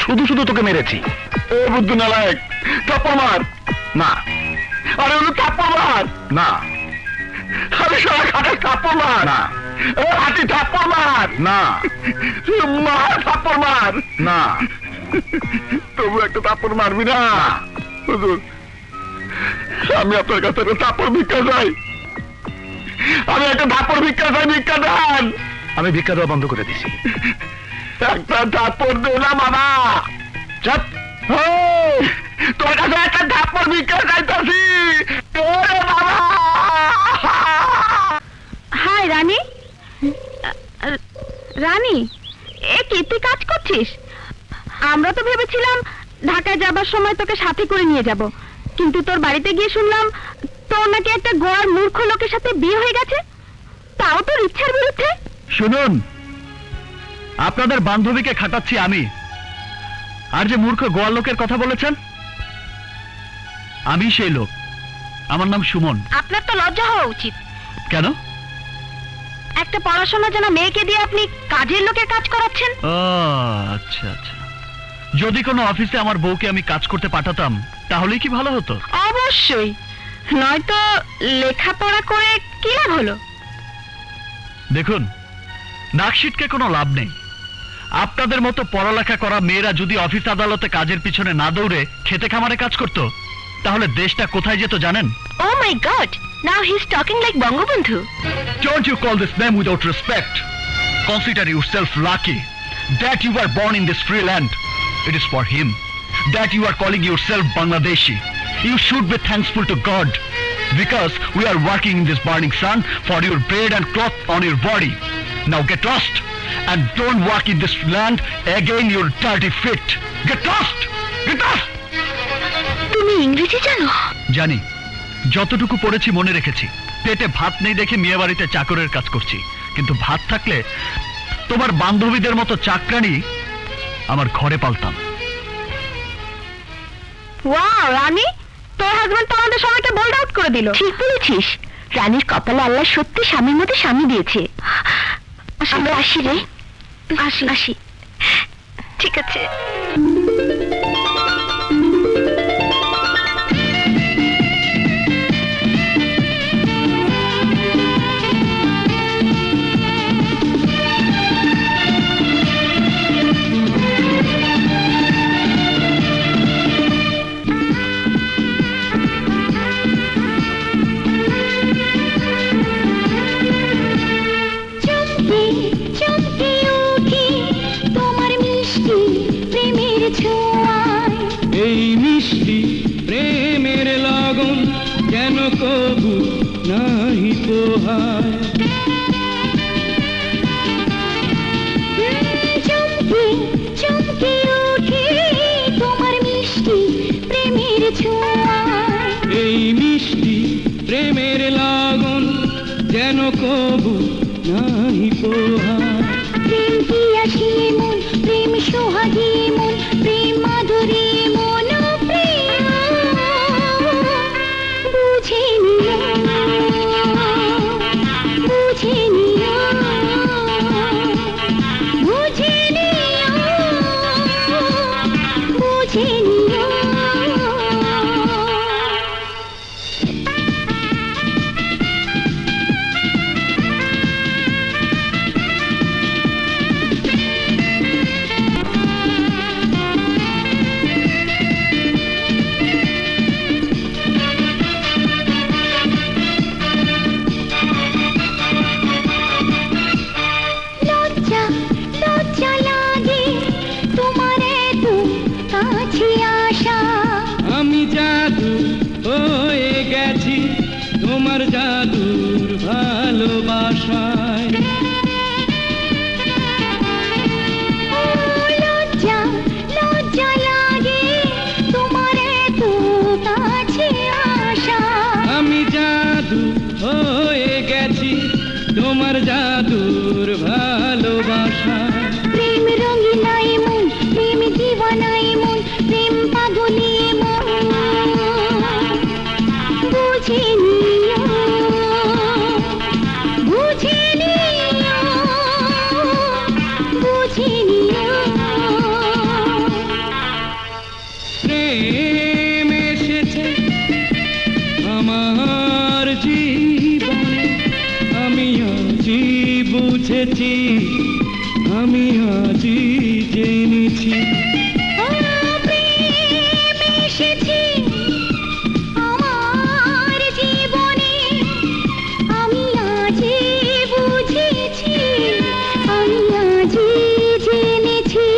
শুধু শুধু তোকে মেরেছি। এ বুদ্ধু নালায়েক, থাপ্পড় মার। না। আরে ওগুলো থাপ্পড় মার। না। আরে সারা খাটে থাপ্পড় মার। না। এ হাতি থাপ্পড় মার। না। মার থাপ্পড় মার। না। তবু একটা থাপ্পড় মারবি না? হুজুর, আমি আপনার কাছে একটা থাপ্পড় ভিক্ষা চাই। আমি একটা থাপ্পড় ভিক্ষা চাই, ভিক্ষা দেন। আমি ভিক্ষা দেওয়া বন্ধ করে দিছি। একটা থাপ্পড় দে না মামা। চুপ। তোর কাছে একটা থাপ্পড় ভিক্ষা চাইতাছি। ওরে বাবা। হাই রানী। রানী, এ কি তুই কাজ করছিস? আমরা তো ভেবেছিলাম ঢাকায় যাবার সময় তোকে সাথে করে নিয়ে যাব, কিন্তু তোর বাড়িতে গিয়ে শুনলাম তোর নাকি একটা গোয়ার মূর্খ লোকের সাথে বিয়ে হয়ে গেছে। তাও তোর ইচ্ছার বিরুদ্ধে? শুনুন, আপনাদের বান্ধবীকে খাটাচ্ছি আমি, আর যে মূর্খ গোয়াল লোকের কথা বলেছেন আমি সেই লোক। আমার নাম সুমন। আপনার তো লজ্জা হওয়া উচিত। কেন? একটা পড়াশোনা জানা মেয়েকে দিয়ে আপনি কাজের লোকের কাজ করাচ্ছেন। ও আচ্ছা আচ্ছা, যদি কোনো অফিসে আমার বউকে আমি কাজ করতে পাঠাতাম তাহলেই কি ভালো হতো? অবশ্যই, নয়তো লেখাপড়া করে কি লাভ হলো? দেখুন, নাকশিটকে কোনো লাভ নেই। আপনাদের মতো পড়ালেখা করা মেয়েরা যদি অফিস আদালতে কাজের পিছনে না দৌড়ে খেতে খামারে কাজ করত, তাহলে দেশটা কোথায় যেত জানেন? Oh my God! Now he's talking like Bangabandhu. Don't you call this name without respect? Consider yourself lucky that you were born in this free land. It is for him that you are calling yourself Bangladeshi. You should be thankful to God because we are working in this burning sun for your bread and cloth on your body. Now get lost and don't walk in this land again, your dirty feet. Get lost! Get lost! তুমি ইংরেজি জানো? জানি, যতটুকু পড়েছি মনে রেখেছি। পেটে ভাত নেই দেখে মেয়ে বাড়িতে চাকরের কাজ করছি, কিন্তু ভাত থাকলে তোমার বান্ধবীদের মতো চাকরানি আমার ঘরে পালতাম। ওয়াও রানী, তোর হাজবেন্ড তো আমাদের সবাইকে বোল্ড আউট করে দিল। ঠিক বলেছিস, রানীর কপালে আল্লাহ সত্যি স্বামীর মধ্যে স্বামী দিয়েছে। আমরা আসি রে, আসি আসি। ঠিক আছে। এই মিষ্টি প্রেমের লগন যেন কবু নাহি পোহায়। চমকে চমকে ওঠে তোমার মিষ্টি প্রেমের ছোঁয়ায়। এই মিষ্টি প্রেমের লগন যেন কবু নাহি পোহায়। প্রেম কি আসি মন, প্রেম সোহাগী মন, প্রেম মাধুরী মন, প্রেম বুঝে নিও, বুঝে নিও, বুঝে নিও, বুঝে নিও। লজ্জা লজ্জা লাগে তোমার এত কাছে আসা। আমি জাদু হয়ে গেছি তোমার জাদুর ভালোবাসায়। ও লজ্জা লজ্জা লাগে তোমার এত কাছে আসা। আমি জাদু হয়ে গেছি তোমার জাদুর ভালোবাসায়। প্রেম রঙিনাই মন, প্রেম দিওয়ানাই মন, প্রেম পাগলি মন, বুঝে নিও, বুঝে নিও, বুঝে নিও। প্রেম এসেছে আমার জীবনে, আমি আজই বুঝেছি, আমি আজই জেনেছি। ও প্রেম এসেছে আমার জীবনে, আমি আজই বুঝেছি, আমি আজই জেনেছি।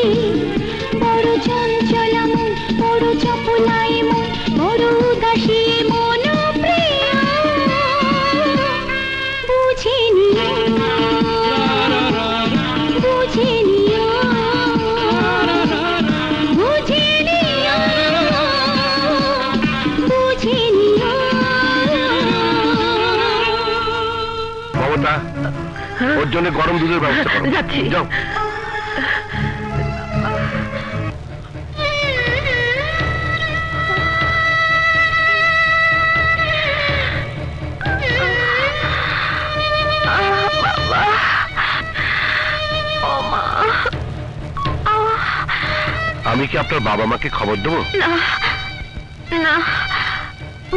বড় চঞ্চলা মন, বড় চপলাই মন, বড় উদাসী মন, প্রিয় বুঝে নিও, বুঝে নিও, মমতা, ওর জন্য গরম দুধের ব্যবস্থা করো। যাচ্ছি। যাও। আমি কি আপনার বাবা মাকে খবর দেবো? না না,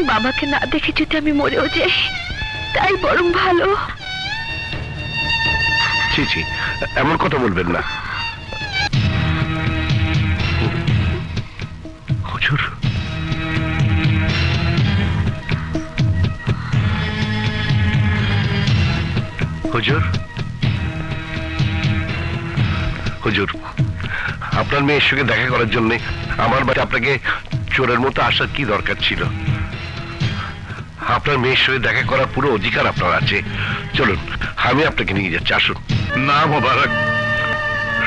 বাবাকে না দেখে যদি আমি মরেও যাই তাই বরং ভালো। ছি ছি, এমন কথা বলবেন না। হুজুর, হুজুর, হুজুর, আপনার মেয়ের সঙ্গে দেখা করার জন্য আমার বাড়ি আপনাকে চোরের মতো আসার কি দরকার ছিল? আপনার মেয়ের সঙ্গে দেখা করার পুরো অধিকার আপনার আছে। চলুন, আমি আপনাকে নিয়ে যাচ্ছি, আসুন। না মোবারক,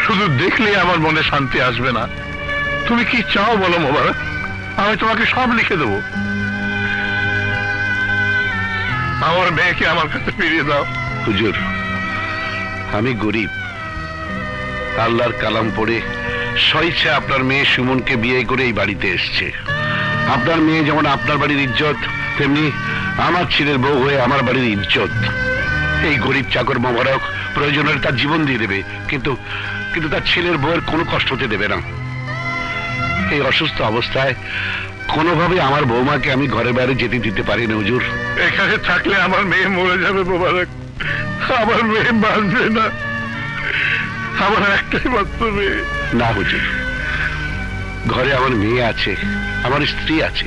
শুধু দেখলে আমার মনে শান্তি আসবে না। তুমি কি চাও বলো মোবারক, আমি তোমাকে সব লিখে দেবো। আমার মেয়েকে আমার কাছে ফিরিয়ে দাও। হুজুর, আমি গরিব, আল্লাহর কালাম পড়ে স্বেচ্ছা আপনার মেয়ে সুমনকে বিয়ে করে এই বাড়িতে এসছে। আপনার মেয়ে যেমন আপনার বাড়ির ইজ্জত, তেমনি আমার ছেলের বউ হয়ে আমার বাড়ির ইজ্জত। এই গরিব চাকর মোবারক প্রয়োজনের তার জীবন দিয়ে দেবে, কিন্তু কিন্তু তার ছেলের বউয়ের কোনো কষ্ট হতে দেবে না। এই অসুস্থ অবস্থায় কোনোভাবে আমার বৌমাকে আমি ঘরে বাইরে যেতে দিতে পারি না হুজুর। এখানে থাকলে আমার মেয়ে মরে যাবে মোবারক, আমার মেয়ে বাঁচবে না। আমার একটাই মাত্র মেয়ে। না হুজুর, ঘরে আমার মেয়ে আছে, আমার স্ত্রী আছে,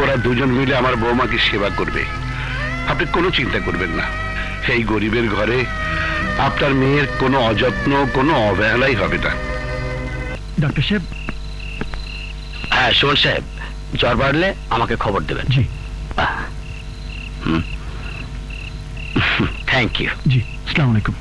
ওরা দুজন মিলে আমার বৌমাকে সেবা করবে। আপনি কোনো চিন্তা করবেন না। এই গরিবের ঘরে আপনার মেয়ের কোনো অযত্ন, কোনো অবহেলাই হবে না। ডক্টর সাহেব। হ্যাঁ সুমন সাহেব, জ্বর বাড়লে আমাকে খবর দেবেন। জি থ্যাংক ইউ। জি, আসসালামু আলাইকুম।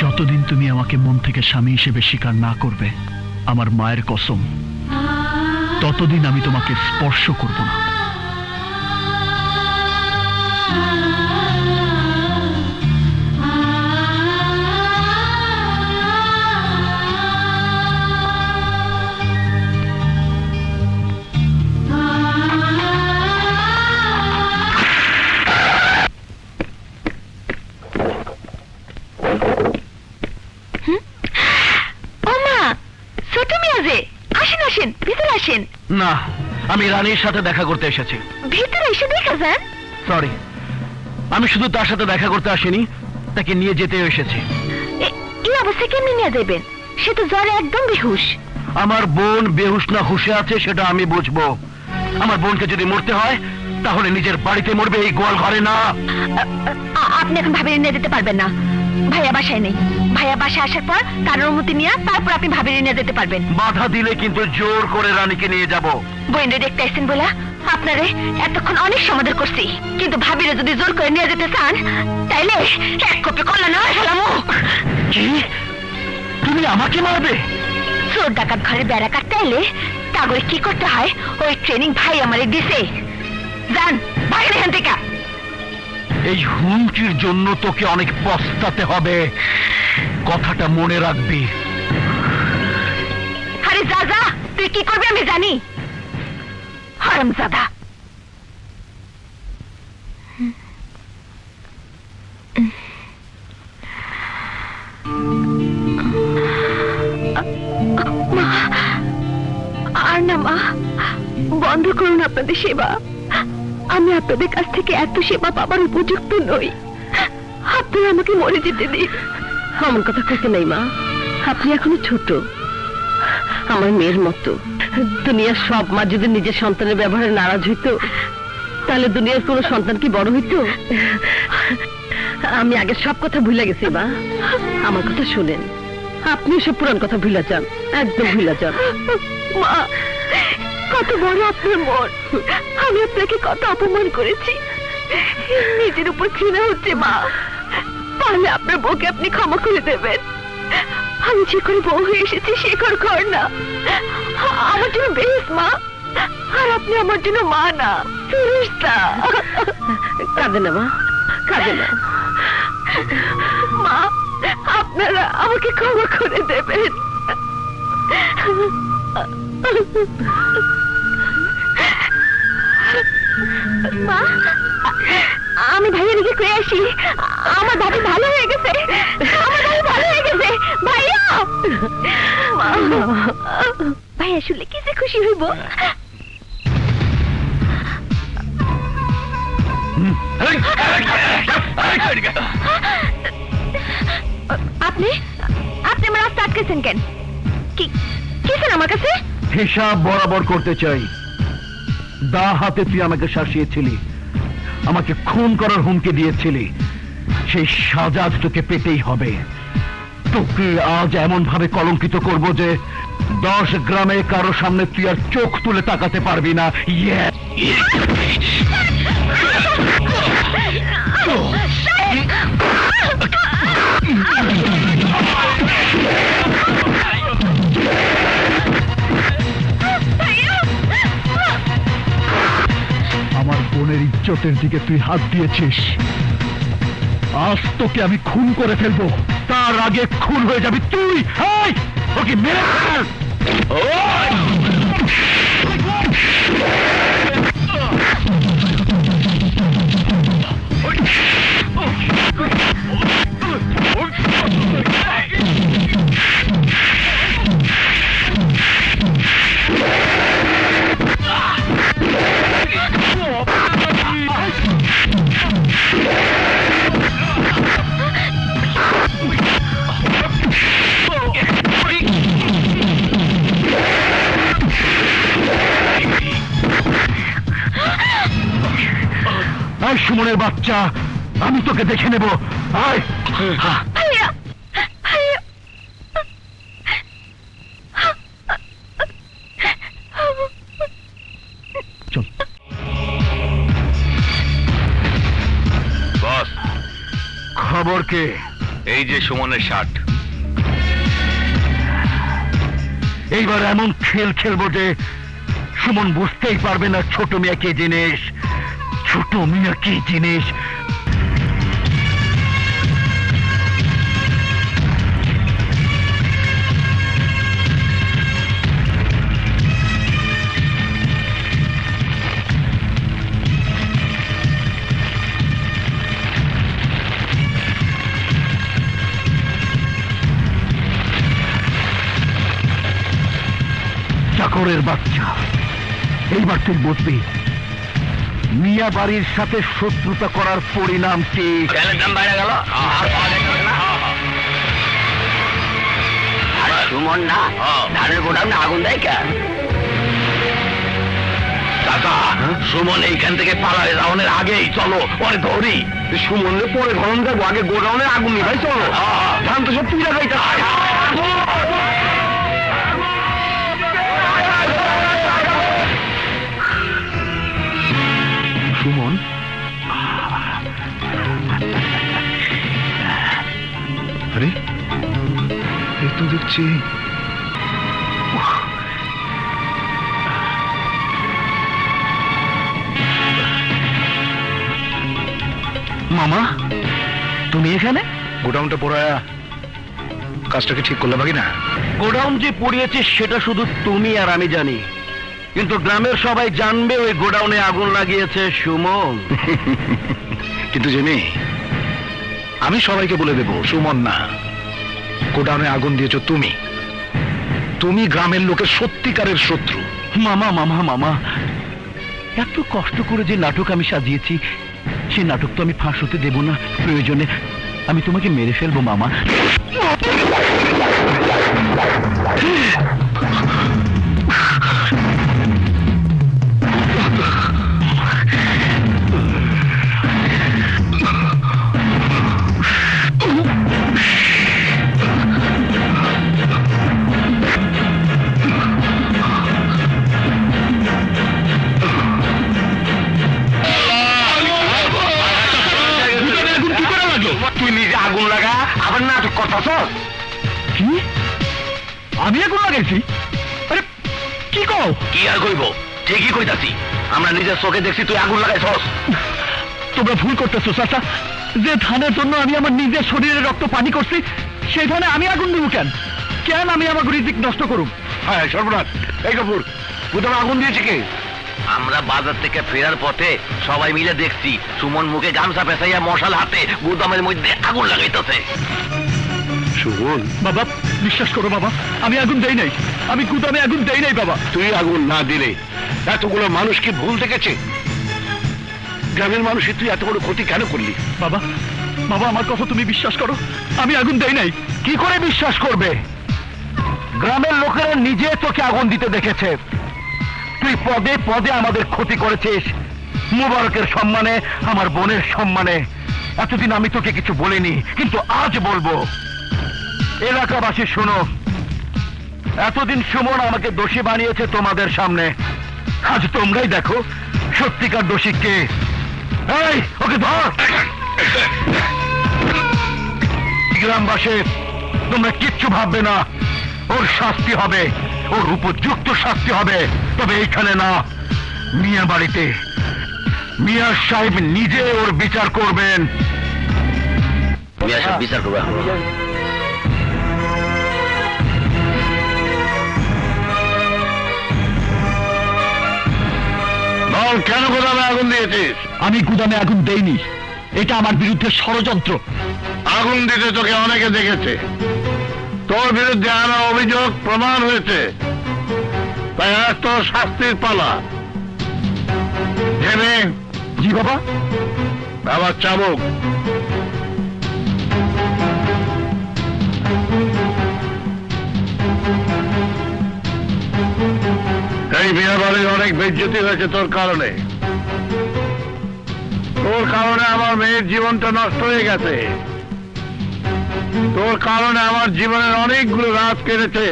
যতদিন তুমি আমাকে মন থেকে স্বামী হিসেবে স্বীকার না করবে, আমার মায়ের কসম, ততদিন আমি তোমাকে স্পর্শ করব না। না, আমি রানীর সাথে দেখা করতে এসেছি। ভিতরে এসে দেখা যান। সরি, আমি শুধু তার সাথে দেখা করতে আসিনি, তাকে নিয়ে যেতেও এসেছি। এই অবস্থায় কেমনি নিয়ে যাবেন? সে তো জ্বরে একদম বেহুশ। আমার বোন বেহুশ না হুশে আছে সেটা আমি বুঝবো। আমার বোনকে যদি মরতে হয় তাহলে নিজের বাড়িতে মরবে, এই গোয়াল ঘরে না। আপনি এখন ভাবিয়ে নিয়ে যেতে পারবেন না, ভাইয়া বাসায় নেই। ভাইয়া বাসায় আসার পর তার অনুমতি নিয়ে তারপর আপনি ভাবিয়ে নিয়ে যেতে পারবেন। বাধা দিলে কিন্তু জোর করে রানীকে নিয়ে যাব। বইন্দ্র দেখতে আসছেন বলা আপনারে এতক্ষণ অনেক সমাধান করছি, কিন্তু ভাবিরে যদি জোর করে নিয়ে যেতে চান তাইলে এক কপি কল্যাণ হয়ে ফেলামু। কি? তুমি আমাকে মারবে? চোর ডাকাত ঘরে বেড়া কাটতে এলে তাগরে কি করতে হয় ওই ট্রেনিং ভাই আমারে দিছে। যান বাইরে এখান থেকে। এই হুমকির জন্য তোকে অনেক পস্তাতে হবে, কথাটা মনে রাখবি। আরে যা যা, তুই কি করবি আমি জানি, হারামজাদা। আপনাদের সেবা। আমি আপনাদের কাছ থেকে এত সেবা পাবার উপযুক্ত নই। আপনারা আমাকে মরে যেতে দিন। আমার কথা কইতে নাই মা, আপনি এখনো ছোট, আমার মেয়ের মতো। দুনিয়ার সব মা যদি নিজের সন্তানের ব্যবহারে নারাজ হইতো, তাহলে দুনিয়ার কোনো সন্তান কি বড় হইতো? আমি আগে সব কথা ভুলে গেছি মা, আমার কথা শুনেন। আপনি সব পুরান কথা ভুলে যান, একদম ভুলে যান। মা, কত বড় আপনার মন, আমি আপনাকে কত অপমান করেছি, নিজের উপর ঘৃণা হচ্ছে মা। তাহলে আপনার বউকে আপনি ক্ষমা করে দেবেন। আমি যে করে বউ হয়ে এসেছি সে ঘর না, আমার জন্য বেশ মা, আর আপনি আমার জন্য মা না, ফেরেশতা। কাঁদে না মা, কাঁদে না মা, আপনারা আমাকে ক্ষমা করে দেবেন। মা, আমি ভাইয়া নিজে কয়ে আসি, আমার দাদি ভালো হয়ে গেছে, আমার দাদি ভালো হয়ে গেছে। ভাইয়া, ভাইয়া শুনলে কি যে খুশি হইব। আপনি আপনি আমার রাস্তা আটকেছেন কেন? কি স্যার আমার কাছে হিসাব বরাবর করতে চাই। দা হাতে তুই আমাকে শাসিয়েছিলি, আমাকে খুন করার হুমকি দিয়েছিলি, সেই সাজা তোকে পেতেই হবে। তোকে আজ এমন ভাবে কলঙ্কিত করব যে 10 গ্রামে কারো সামনে তুই আর চোখ তুলে তাকাতে পারবি না। আমার বোনের ইজ্জতের দিকে তুই হাত দিয়েছিস, আজ তোকে আমি খুন করে ফেলবো, তার আগে খুন হয়ে যাবি তুই। ওকে মেরে ফেল। সুমনের বাচ্চা, আমি তোকে দেখে নেব। আয় চল। বস, খবর কে? এই যে সুমনের শার্ট। এইবার এমন খেল খেলবো যে সুমন বুঝতেই পারবে না ছোট মিয়া কি জিনিস, ছোট মিয়া কি জিনিস। চাকরের বাচ্চা, এইবার তুই বুঝবি মিয়া বাড়ির সাথে শত্রুতা করার পরিণাম কি। সুমন না ধানের গোডাউনে আগুন দেয় কেন? কাকা, সুমন এইখান থেকে পালায় রাউনের আগেই চলো, পরে ধরি। সুমনের পরে ঘরম যাবো, আগে গোডাউনে আগুন নিভাই চলো। ধান তো সব তুই লাগাইতে। সুমন, আরে এই তো দেখছি মামা, তুমি এখানে? গোডাউনটা পোড়ায়া কাজটাকে ঠিক করলে বাকি না? গোডাউন যে পড়িয়েছে সেটা শুধু তুমি আর আমি জানি, কিন্তু গ্রামের সবাই জানবে ওই গোডাউনে আগুন লাগিয়েছে সুমন। কিন্তু জেনে আমি সবাইকে বলে দেব সুমন না, গোডাউনে আগুন দিয়েছো তুমি। তুমি গ্রামের লোকের সত্যিকারের শত্রু। মামা মামা মামা, এত কষ্ট করে যে নাটক আমি সাজিয়েছি, সেই নাটক তো আমি ফাঁস হতে দেব না। প্রয়োজনে আমি তোমাকে মেরে ফেলবো মামা। তুই নিজে আগুন লাগা, আবার নাটক করতাছস? কি? আমি আগুন লাগাইছি? আরে কি কও? কি আর কইব, ঠিকই কইতাছি। আমরা নিজের চোখে দেখছি তুই আগুন লাগাইছস। তোমরা ভুল করতেছো চাচা। যে ধানের জন্য আমি আমার নিজের শরীরে রক্ত পানি করছি, সেই ধানে আমি আগুন দেবো কেন? কেন আমি আমার রিজিক নষ্ট করুম? হ্যাঁ সর্বনাশ। এই কাপুর, গুদামে আগুন দিয়েছে কে? আমরা বাজার থেকে ফেরার পথে সবাই মিলে দেখছি সুমন মুখে গামছা পেঁচাইয়া মশাল হাতে গুদামের মধ্যে আগুন লাগাইতেছে। সুমন? বাবা বিশ্বাস করো বাবা, আমি আগুন দেই নাই। আমি গুদামে আগুন দেই নাই বাবা। তুই আগুন না দিলে এতগুলো মানুষ কি ভুল দেখেছে? গ্রামের মানুষের তুই এত বড় ক্ষতি কেন করলি? বাবা, বাবা আমার কথা তুমি বিশ্বাস করো, আমি আগুন দেই নাই। কি করে বিশ্বাস করবে? গ্রামের লোকেরা নিজে তোকে আগুন দিতে দেখেছে। তুই পদে পদে আমাদের ক্ষতি করেছিস, মুবারকের সম্মানে, আমার বোনের সম্মানে। এতদিন আমি তোকে কিছু বলিনি, কিন্তু আজ বলবো। এলাকাবাসী শোনো, এতদিন সুমন আমাকে দোষী বানিয়েছে তোমাদের সামনে। আজ তোমরাই দেখো সত্যিকার দোষী কে। এই ওকে ধর। গ্রামবাসী তোমরা কিচ্ছু ভাববে না, ওর শাস্তি হবে, ওর উপযুক্ত শাস্তি হবে। তবে এইখানে না, মিয়া বাড়িতে মিয়া সাহেব নিজে ওর বিচার করবেন। মিয়া সাহেব বিচার করবে। বল, কেন গুদামে আগুন দিয়েছিস? আমি গুদামে আগুন দেইনি, এটা আমার বিরুদ্ধে ষড়যন্ত্র। আগুন দিতে তোকে অনেকে দেখেছে, তোর বিরুদ্ধে আনা অভিযোগ প্রমাণ হয়েছে, তাই আজ তোর শাস্তির পালা। জেনে জি বাবা। বাবার চাবুক। এই বিয়ে বাড়ির অনেক বেজ্জতি হয়েছে তোর কারণে। তোর কারণে আমার মেয়ের জীবনটা নষ্ট হয়ে গেছে। তোর কারণে আমার জীবনের অনেকগুলো রাত কেটেছে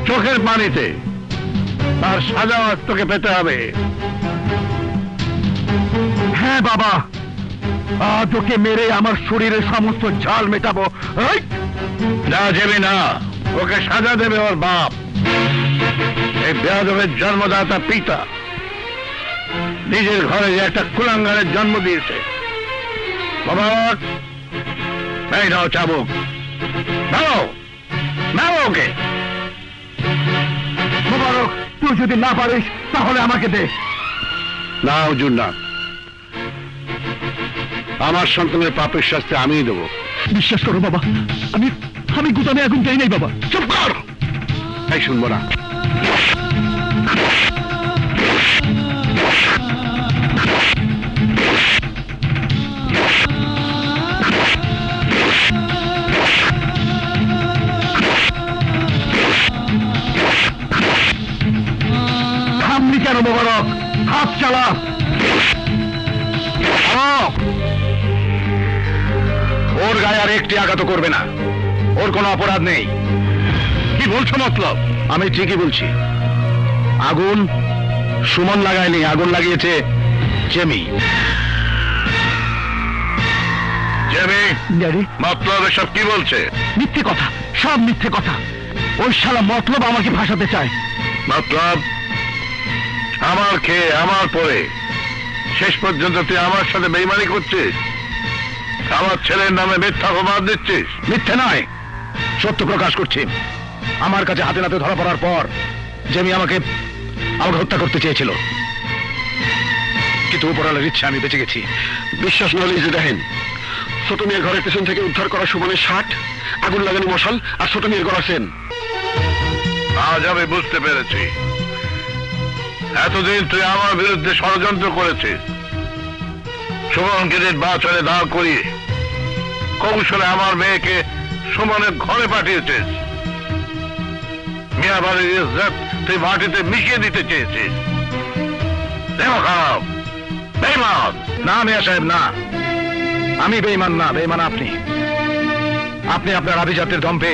চোখের পানিতে। তার সাজা আজ তোকে পেতে হবে। হ্যাঁ বাবা, আজ ওকে মেরে আমার শরীরের সমস্ত ঝাল মেটাবো। এই, না যাবি না, ওকে সাজা দেবে ওর বাপ। এই বেয়াদবের জন্মদাতা পিতা নিজের ঘরে যে একটা কুলাঙ্গারের জন্ম দিয়েছে। বাবা, এই নাও চাবুক, নাও নাও ওকে। মোবারক, তুই যদি না পারিস তাহলে আমাকে দে। না হুজুর না, আমার সন্তানের পাপের শাস্তি আমিই দেবো। বিশ্বাস করো বাবা, আমি গুদামে আগুন দেই নাই বাবা। চুপ কর, এই শুনবো না। থামলি কেন মোবারক? হাত চালা। ওর গায়ে আর একটি আঘাত করবে না, ওর কোনো অপরাধ নেই। কি বলছো মতলব? আমি ঠিকই বলছি। আগুন সুমন লাগায়নি, আগুন লাগিয়েছে জেমি। জেমি, ড্যাডি, মতলব এসব কি বলছে? মিথ্যে কথা, সব মিথ্যে কথা। ওই শালা মতলব আমাকে ভাসাতে চায়। মতলব আমার খেয়ে আমার পরে শেষ পর্যন্ত তুই আমার সাথে বেইমানি করছিস, আমার ছেলের নামে মিথ্যা অপবাদ দিচ্ছিস। মিথ্যে নয়, সত্য প্রকাশ করছি। আমার কাছে হাতে নাতে ধরা পড়ার পর জেমি আমাকে হত্যা করতে চেয়েছিল, কিন্তু উপরওয়ালার ইচ্ছা আমি বেঁচে গেছি। বিশ্বাস না হলে যে দেখেন, ছোট মেয়ের ঘরের পেছন থেকে উদ্ধার করা সুমনের শার্ট, আগুন লাগানো মশাল আর ছোট মেয়ের গলা সেন। আজ আমি বুঝতে পেরেছি এতদিন তুই আমার বিরুদ্ধে ষড়যন্ত্র করেছিস, সুমনকে নির্বাচনে দাঁড় করিয়ে কৌশলে আমার মেয়েকে সুমনের ঘরে পাঠিয়েছিস। মিয়া বাড়ির ইজ্জত তুই মাটিতে মিশিয়ে দিতে চেয়েছিস। খারাপ বেঈমান। না মিয়া সাহেব না, আমি বেঈমান না, বেঈমান আপনি। আপনি আপনার আভিজাতের দম্ভে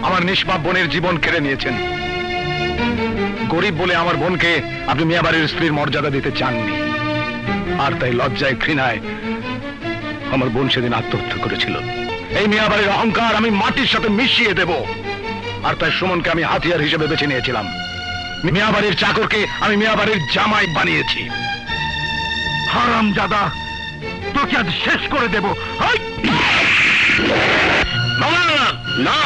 আমার নিষ্পাপ বোনের জীবন কেড়ে নিয়েছেন। গরিব বলে আমার বোনকে আপনি মিয়া বাড়ির স্ত্রীর মর্যাদা দিতে চাননি, আর তাই লজ্জায় ঘৃণায় আমার বোন সেদিন আত্মহত্যা করেছিল। এই মিয়া বাড়ির অহংকার আমি মাটির সাথে মিশিয়ে দেব, আর তাই সুমনকে আমি হাতিয়ার হিসেবে বেছে নিয়েছিলাম। মিয়া বাড়ির চাকরকে আমি মিয়া বাড়ির জামাই বানিয়েছি। হারামজাদা, তোকে আজ শেষ করে দেব। না,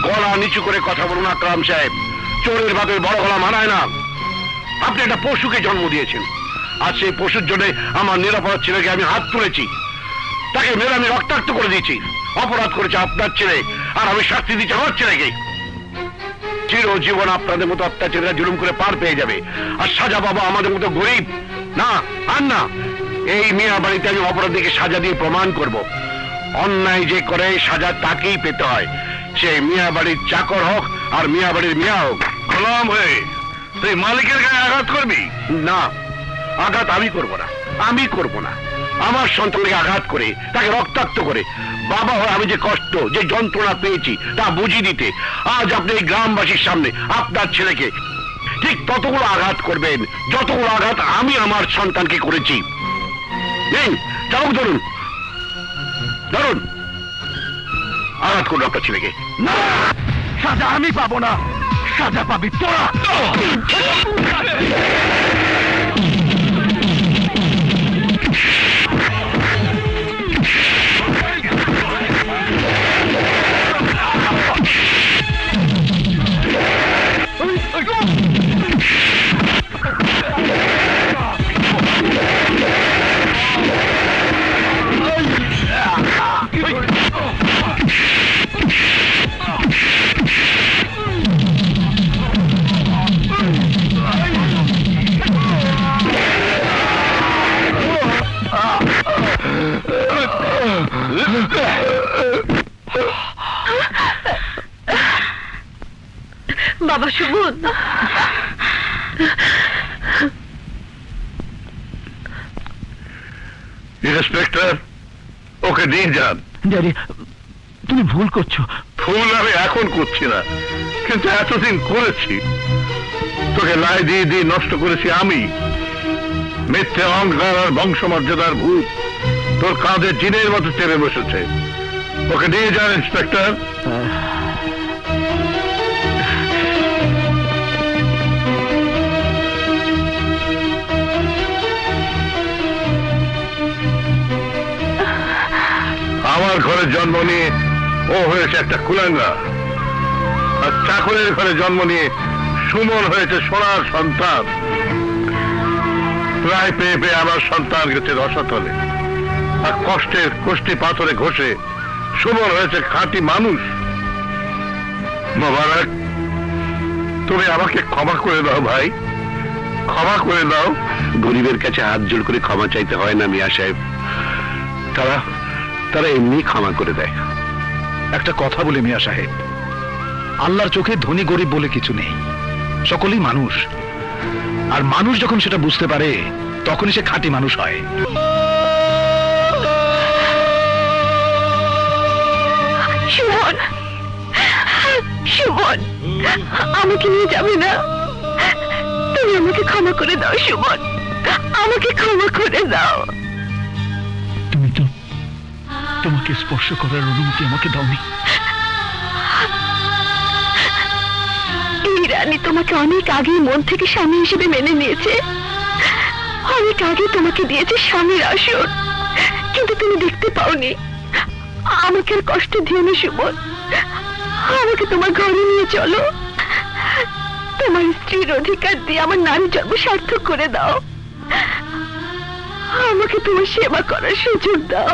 গলা নিচু করে কথা বলুন আকরাম সাহেব। চোরের বাপের বড় গলা মানায় না। আপনি একটা পশুকে জন্ম দিয়েছেন, আর সেই পশুর জন্য আমার নিরাপরাধ ছেলেকে আমি হাত তুলেছি, তাকে মেরে আমি রক্তাক্ত করে দিয়েছি। অপরাধ করেছে আপনার ছেলে, আর আমি শাস্তি দিচ্ছি আমার ছেলেকে। চিরজীবন আপনাদের মতো অত্যাচারীরা জুলুম করে পার পেয়ে যাবে, আর সাজা পাবো আমাদের মতো গরিব। না, আর না, এই মিয়া বাড়িতে আমি অপরাধীকে সাজা দিয়ে প্রমাণ করব, অন্যায় যে করে সাজা তাকেই পেতে হয়, সে মিয়া বাড়ির চাকর হোক আর মিয়া বাড়ির মিয়া হোক। গোলাম হয়ে তুই মালিকের গায়ে আঘাত করবি? না, আঘাত আমি করব না, আমি করব না। আমার সন্তানকে আঘাত করে, তাকে রক্তাক্ত করে বাবা হয়ে আমি যে কষ্ট, যে যন্ত্রণা পেয়েছি তা বুঝিয়ে দিতে আজ আপনি এই গ্রামবাসীর সামনে আপনার ছেলেকে ঠিক ততগুলো আঘাত করবেন যতগুলো আঘাত আমি আমার সন্তানকে করেছি। নেই, চাবুক ধরুন, ধরুন, আঘাত করুন আপনার ছেলেকে। না, সাজা আমি পাবো না, সাজা পাবি তোরা। বাবা সুমন, ইন্সপেক্টর, ওকে নিয়ে যান। ড্যাডি, তুমি ভুল করছো। ভুল আমি এখন করছি না, কিন্তু এতদিন করেছি। তোকে লাই দিয়ে দিয়ে নষ্ট করেছি আমি। মিথ্যে অহংকার আর বংশমর্যাদার ভূত তোর কাঁধে জিনের মতো চেপে বসেছে। ওকে নিয়ে যান ইন্সপেক্টর। আমার ঘরে জন্ম নিয়ে ও হয়েছে একটা কুলাঙ্গা, আর চাকরের ঘরে জন্ম নিয়ে সুমন হয়েছে সোনার সন্তান। প্রায় পেয়ে পেয়ে আমার সন্তান গেছে রসাতলে, আর কষ্টের কষ্টি পাথরে ঘষে সুমন হয়েছে খাঁটি মানুষ। মোবারক, তুমি আমাকে ক্ষমা করে দাও ভাই, ক্ষমা করে দাও। গরিবের কাছে হাত জোড় করে ক্ষমা চাইতে হয় না মিয়া সাহেব, তারা এমনি ক্ষমা করে দেয়। একটা কথা বলি মিয়া সাহেব, আল্লাহর চোখে ধনী গরিব বলে কিছু নেই, সকলেই মানুষ। আর মানুষ যখন সেটা বুঝতে পারে তখনই সে খাঁটি মানুষ হয়। সুমন, সুমন, আমাকে নিয়ে যাবে না? তুমি আমাকে ক্ষমা করে দাও সুমন, আমাকে ক্ষমা করে দাও। তুমি তো তোমাকে স্পর্শ করার অনুমতি আমাকে দাওনি। এই রানী তোমাকে অনেক আগে মন থেকে স্বামী হিসেবে মেনে নিয়েছে, অনেক আগে তোমাকে দিয়েছে স্বামীর আসন, কিন্তু তুমি দেখতে পাওনি। আমাকে আর কষ্ট দিও না সুমন, আমাকে তোমার ঘরে নিয়ে চলো, তোমার স্ত্রীর অধিকার দিয়ে আমার নারী জন্ম সার্থক করে দাও, আমাকে তোমার সেবা করার সুযোগ দাও।